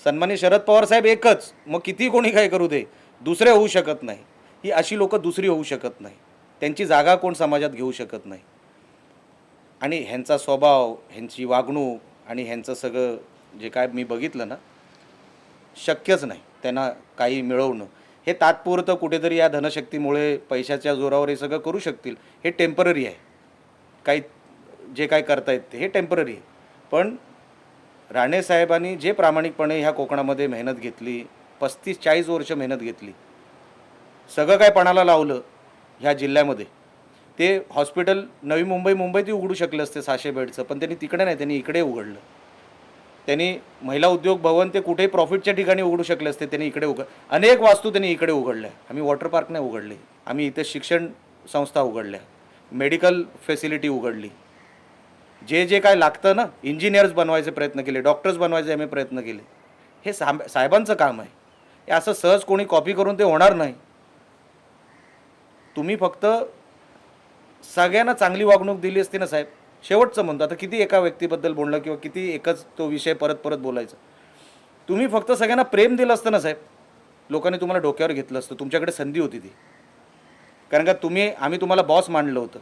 सन्माननीय शरद पवार साहेब एकच, मग किती कोणी काय करू दे. दुसरे होऊ शकत नाही. ही अशी लोक दुसरी होऊ शकत नाही. त्यांची जागा कोण समाजात घेऊ शकत नाही. आणि ह्यांचा स्वभाव, ह्यांची वागणूक आणि ह्यांचं सगळं जे काय मी बघितलं ना, शक्यच नाही त्यांना काही मिळवणं. हे तात्पुरतं कुठेतरी या धनशक्तीमुळे पैशाच्या जोरावर हे सगळं करू शकतील. हे टेम्पररी आहे. काही जे काय करतायत ते हे टेम्पररी आहे. पण राणेसाहेबांनी जे प्रामाणिकपणे ह्या कोकणामध्ये मेहनत घेतली, 35-40 वर्ष मेहनत घेतली, सगळं काय पणाला लावलं ह्या जिल्ह्यामध्ये. ते हॉस्पिटल नवी मुंबईतही उघडू शकले असते 600 बेडचं, पण त्यांनी तिकडे नाही, त्यांनी इकडे उघडलं. त्यांनी महिला उद्योग भवन ते कुठेही प्रॉफिटच्या ठिकाणी उघडू शकले असते, त्यांनी इकडे अनेक वास्तू त्यांनी इकडे उघडल्या. आम्ही वॉटर पार्क नाही उघडले, आम्ही इथे शिक्षण संस्था उघडल्या, मेडिकल फॅसिलिटी उघडली. जे जे काय लागतं ना, इंजिनियर्स बनवायचे प्रयत्न केले, डॉक्टर्स बनवायचे आम्ही प्रयत्न केले. हे साहेबांचं काम आहे. हे असं सहज कोणी कॉपी करून ते होणार नाही. तुम्ही फक्त सगळ्यांना चांगली वागणूक दिली असती ना साहेब. शेवटचं म्हणतो, आता किती एका व्यक्तीबद्दल बोललं किंवा किती एकच तो विषय परत परत बोलायचा. तुम्ही फक्त सगळ्यांना प्रेम दिलं असतं ना साहेब, लोकांनी तुम्हाला डोक्यावर घेतलं असतं. तुमच्याकडे संधी होती ती, कारण का आम्ही तुम्हाला बॉस मानलं होतं.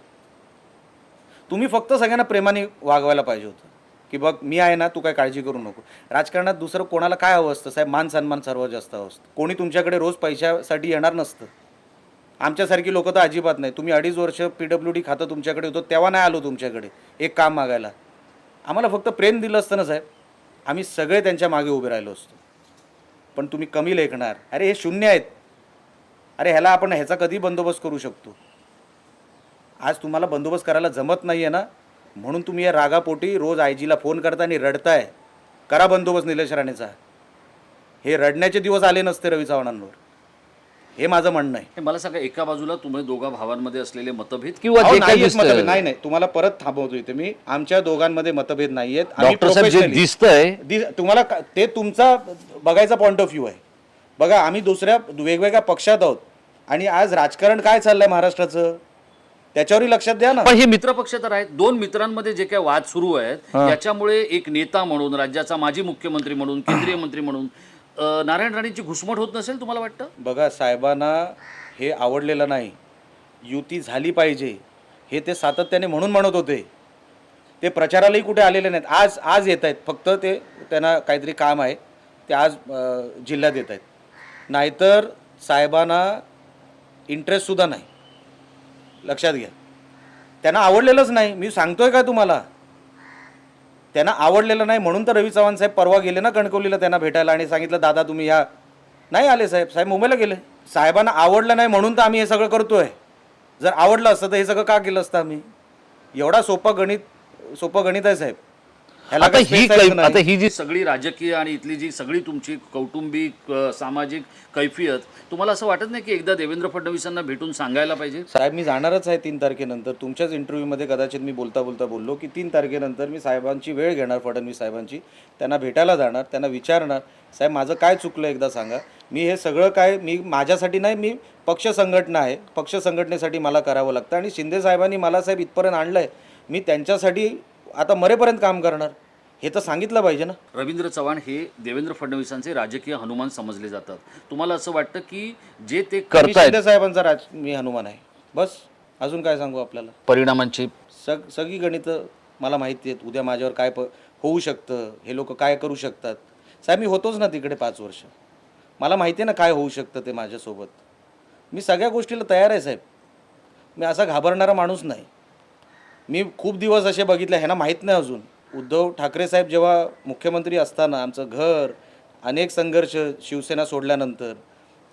तुम्ही फक्त सगळ्यांना प्रेमाने वागवायला पाहिजे होतं, की बघ मी आहे ना, तू काय काळजी करू नको. राजकारणात दुसरं कोणाला काय हवं असतं साहेब? मान सन्मान सर्वात जास्त हवं असतं. कोणी तुमच्याकडे रोज पैशासाठी येणार नसतं. आमच्यासारखी लोकं तर अजिबात नाही. तुम्ही 2.5 वर्ष PWD खातं तुमच्याकडे होतं, तेव्हा नाही आलो तुमच्याकडे एक काम मागायला. आम्हाला फक्त प्रेम दिलं असतं ना साहेब, आम्ही सगळे त्यांच्या मागे उभे राहिलो असतो. पण तुम्ही कमी लेखणार, अरे हे शून्य आहेत, अरे ह्याला आपण ह्याचा कधी बंदोबस्त करू शकतो. आज तुम्हाला बंदोबस्त करायला जमत नाही आहे ना, म्हणून तुम्ही या रागापोटी रोज आयजीला फोन करता आणि रडताय. करा बंदोबस्त निलेश राणेचा. हे रडण्याचे दिवस आले नसते रवी चव्हाणांवर, हे माझं म्हणणं आहे. मला सांगा, एका बाजूला तुम्ही दोघा भावांमध्ये असलेले मतभेद किंवा जे काही मतभेद नाही, तुम्हाला परत थांबवतो इथे मी. आमच्या दोघांमध्ये मतभेद नाही आहेत. दिसतंय तुम्हाला ते तुमचा बघायचा पॉइंट ऑफ व्ह्यू आहे. बघा, आम्ही दुसऱ्या वेगवेगळ्या पक्षात आहोत आणि आज राजकारण काय चाललंय महाराष्ट्राचं त्याच्यावरही लक्षात द्या ना. पण हे मित्र पक्ष तर आहेत. दोन मित्रांमध्ये जे काही वाद सुरू आहेत याच्यामुळे एक नेता म्हणून, राज्याचा माजी मुख्यमंत्री म्हणून, केंद्रीय मंत्री म्हणून नारायण राणेंची घुसमट होत नसेल तुम्हाला वाटतं? बघा, साहेबांना हे आवडलेलं नाही. युती झाली पाहिजे हे ते सातत्याने म्हणून म्हणत होते. ते प्रचारालाही कुठे आलेले नाहीत. आज येत आहेत, फक्त ते त्यांना काहीतरी काम आहे, ते आज जिल्ह्यात येत आहेत. नाहीतर साहेबांना इंटरेस्टसुद्धा नाही. लक्षात घ्या, त्यांना आवडलेलंच नाही. मी सांगतोय का तुम्हाला, त्यांना आवडलेलं नाही. म्हणून तर रवी चव्हाण साहेब परवा गेले ना कणकवलीला त्यांना भेटायला आणि सांगितलं दादा तुम्ही या. नाही आले साहेब मुंबईला गेले. साहेबांना आवडलं नाही म्हणून तर आम्ही हे सगळं करतोय. जर आवडलं असतं तर हे सगळं का केलं असतं आम्ही? एवढा सोपं गणित आहे साहेब. ह्याला आता काही ही space आहे नाही. आता ही जी सगळी राजकीय आणि इथली जी सगळी तुमची कौटुंबिक सामाजिक कैफियत, तुम्हाला असं वाटत नाही की एकदा देवेंद्र फडणवीसांना भेटून सांगायला पाहिजे? साहेब मी जाणारच आहे 3 तारखेनंतर. तुमच्याच इंटरव्ह्यूमध्ये कदाचित मी बोलता बोलता बोललो की 3 तारखेनंतर मी साहेबांची वेळ घेणार, फडणवीस साहेबांची, त्यांना भेटायला जाणार, त्यांना विचारणार, साहेब माझं काय चुकलं एकदा सांगा. मी हे सगळं काय मी माझ्यासाठी नाही, मी पक्ष संघटना आहे, पक्ष संघटनेसाठी मला करावं लागतं आणि शिंदे साहेबांनी मला साहेब इथपर्यंत आणलं आहे, मी त्यांच्यासाठी आता मरेपर्यंत काम करणार, हे तर सांगितलं पाहिजे ना. रवींद्र चव्हाण हे देवेंद्र फडणवीसांचे राजकीय हनुमान समजले जातात. तुम्हाला असं वाटतं की जे ते मी करतायत शिंदे साहेबांचा मी हनुमान आहे, बस. अजून काय सांगू आपल्याला. परिणामांची सगळी गणितं मला माहिती आहेत. उद्या माझ्यावर काय होऊ शकतं, हे लोक काय करू शकतात. साहेब मी होतोच ना तिकडे 5 वर्ष, मला माहिती आहे ना काय होऊ शकतं ते माझ्यासोबत. मी सगळ्या गोष्टीला तयार आहे साहेब. मी असा घाबरणारा माणूस नाही. मी खूप दिवस असे बघितले, ह्यांना माहीत नाही अजून. उद्धव ठाकरे साहेब जेव्हा मुख्यमंत्री असताना आमचं घर, अनेक संघर्ष शिवसेना सोडल्यानंतर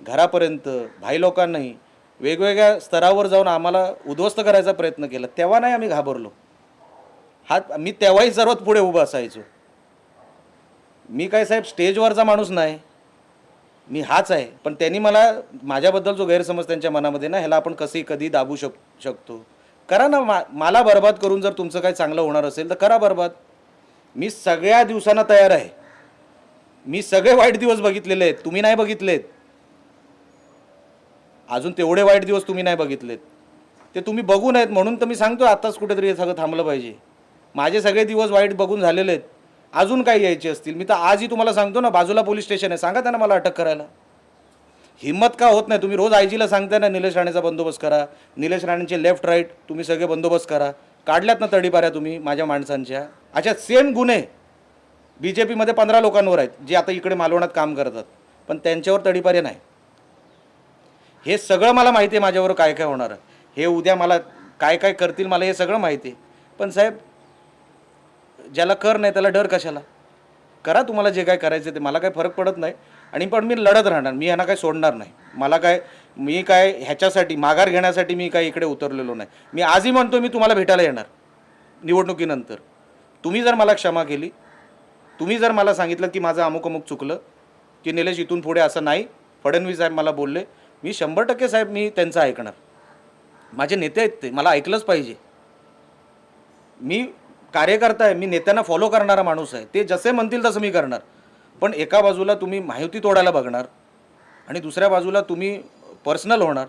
घरापर्यंत, भाई लोकांनाही वेगवेगळ्या स्तरावर जाऊन आम्हाला उद्ध्वस्त करायचा प्रयत्न केला, तेव्हा नाही आम्ही घाबरलो. मी तेव्हाही सर्वात पुढे उभं असायचो. मी काय साहेब स्टेजवरचा माणूस नाही, मी हाच आहे. पण त्यांनी मला माझ्याबद्दल जो गैरसमज त्यांच्या मनामध्ये ना, ह्याला आपण कसे कधी दाबू शकतो. करा ना, मला बरबाद करून जर तुमचं काही चांगलं होणार असेल तर करा बरबाद. मी सगळ्या दिवसांना तयार आहे. मी सगळे वाईट दिवस बघितलेले आहेत, तुम्ही नाही बघितलेत. अजून तेवढे वाईट दिवस तुम्ही नाही बघितलेत, ते तुम्ही बघू नयेत म्हणून तर मी सांगतो आत्ताच कुठेतरी हे सगळं थांबलं पाहिजे. माझे सगळे दिवस वाईट बघून झालेले आहेत. अजून काही यायचे असतील, मी तर आजही तुम्हाला सांगतो ना, बाजूला पोलीस स्टेशन आहे, सांगा त्यांना मला अटक करायला. हिम्मत का होत नाही? तुम्ही रोज आयजीला सांगताय ना निलेश राणेचा बंदोबस्त करा, निलेश राणेंचे लेफ्ट राईट तुम्ही सगळे बंदोबस्त करा. काढल्यात ना तडीपाऱ्या तुम्ही माझ्या माणसांच्या. अशा सेम गुन्हे BJPमध्ये 15 लोकांवर आहेत, जे आता इकडे मालवणात काम करतात, पण त्यांच्यावर तडीपाऱ्या नाही. हे सगळं मला माहिती आहे माझ्यावर काय काय होणार आहे. हे उद्या मला काय काय करतील मला हे सगळं माहिती आहे. पण साहेब ज्याला कर नाही त्याला डर कशाला. करा तुम्हाला जे काय करायचं ते, मला काय फरक पडत नाही. आणि पण मी लढत राहणार, मी ह्यांना काय सोडणार नाही. मी काय ह्याच्यासाठी माघार घेण्यासाठी मी काय इकडे उतरलेलो नाही. मी आजही म्हणतो मी तुम्हाला भेटायला येणार निवडणुकीनंतर. तुम्ही जर मला क्षमा केली, तुम्ही जर मला सांगितलं की माझं अमुक अमुक चुकलं, की निलेश इथून पुढे असं नाही, फडणवीस साहेब मला बोलले, मी 100% साहेब मी त्यांचं ऐकणार. माझे नेते आहेत ते, मला ऐकलंच पाहिजे. मी कार्यकर्ता आहे, मी नेत्यांना फॉलो करणारा माणूस आहे. ते जसे म्हणतील तसं मी करणार. पण एका बाजूला तुम्ही माहिती तोडायला बघणार आणि दुसऱ्या बाजूला तुम्ही पर्सनल होणार,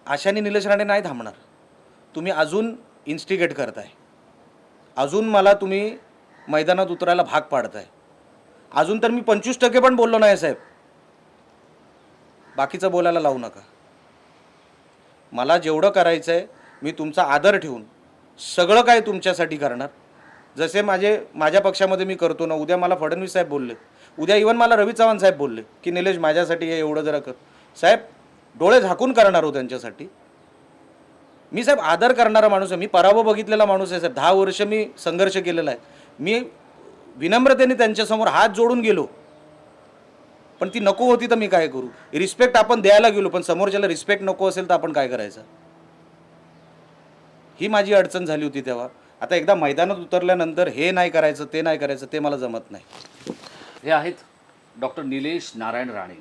अशाने निलेश राणे नाही थांबणार. तुम्ही अजून इन्स्टिगेट करताय, अजून मला तुम्ही मैदानात उतरायला भाग पाडताय. अजून तर मी 25% पण बोललो नाही साहेब. बाकीचं बोलायला लावू नका. मला जेवढं करायचं आहे मी तुमचा आदर ठेवून सगळं काय तुमच्यासाठी करणार. जसे माझ्या पक्षामध्ये मी करतो ना, उद्या मला फडणवीस साहेब बोलले, उद्या इवन मला रवी चव्हाण साहेब बोलले की निलेश माझ्यासाठी हे एवढं जरा कर, साहेब डोळे झाकून करणार हो त्यांच्यासाठी. मी साहेब आदर करणारा माणूस आहे. मी पराभव बघितलेला माणूस आहे साहेब. 10 वर्ष मी संघर्ष केलेला आहे. मी विनम्रतेने त्यांच्यासमोर हात जोडून गेलो, पण ती नको होती तर मी काय करू. रिस्पेक्ट आपण द्यायला गेलो, पण समोरच्याला रिस्पेक्ट नको असेल तर आपण काय करायचं. ही माझी अडचण झाली होती तेव्हा. आता एकदा मैदानात उतरल्यानंतर हे नाही करायचं ते नाही करायचं ते मला जमत नाही. हे आहेत डॉक्टर निलेश नारायण राणे.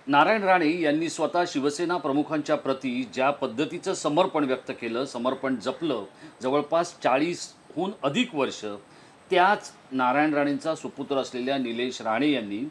नारायण राणे यांनी स्वतः शिवसेना प्रमुखांच्या प्रती ज्या पद्धतीचं समर्पण व्यक्त केलं, समर्पण जपलं, जवळपास 40हून अधिक वर्ष, त्याच नारायण राणेंचा सुपुत्र असलेल्या निलेश राणे यांनी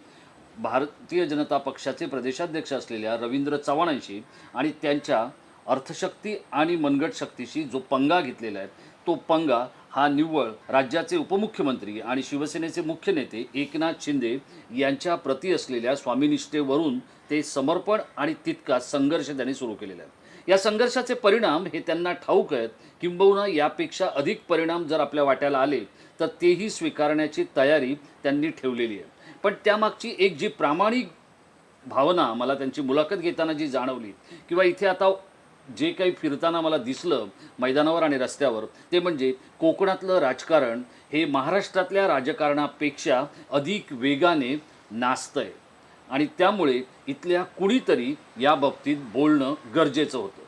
भारतीय जनता पक्षाचे प्रदेशाध्यक्ष असलेल्या रवींद्र चव्हाणांशी आणि त्यांच्या अर्थशक्ती आणि मनगट शक्तीशी जो पंगा घेतलेला आहे, तो पंगा हा निव्वळ राज्याचे उपमुख्यमंत्री आणि शिवसेनेचे मुख्य नेते एकनाथ शिंदे यांच्या प्रती असलेल्या स्वामीनिष्ठेवरून ते समर्पण आणि तितका संघर्ष त्यांनी सुरू केलेला आहे. या संघर्षाचे परिणाम हे त्यांना ठाऊक आहेत, किंबहुना यापेक्षा अधिक परिणाम जर आपल्या वाट्याला आले तर तेही स्वीकारण्याची तयारी त्यांनी ठेवलेली आहे. पण त्यामागची एक जी प्रामाणिक भावना मला त्यांची मुलाखत घेताना जी जाणवली, किंवा इथे आता जे काही फिरताना मला दिसलं मैदानावर आणि रस्त्यावर, ते म्हणजे कोकणातलं राजकारण हे महाराष्ट्रातल्या राजकारणापेक्षा अधिक वेगाने नाचतंय आणि त्यामुळे इथल्या कुणीतरी या बाबतीत बोलणं गरजेचं होतं.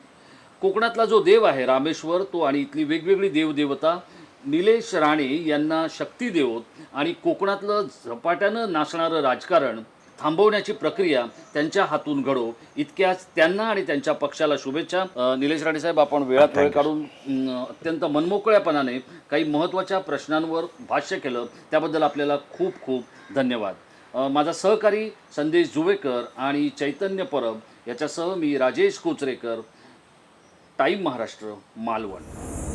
कोकणातला जो देव आहे रामेश्वर, तो आणि इथली वेगवेगळी देवदेवता निलेश राणे यांना शक्ती देवोत आणि कोकणातलं झपाट्यानं नाचणारं राजकारण थांबवण्याची प्रक्रिया त्यांच्या हातून घडो इतक्याच त्यांना आणि त्यांच्या पक्षाला शुभेच्छा. निलेश राणे साहेब, आपण वेळात वेळ काढून अत्यंत मनमोकळ्यापणाने काही महत्त्वाच्या प्रश्नांवर भाष्य केलं त्याबद्दल आपल्याला खूप खूप धन्यवाद. माझा सहकारी संदेश जुवेकर आणि चैतन्य परब याच्यासह मी राजेश कोचरेकर, टाईम महाराष्ट्र, मालवण.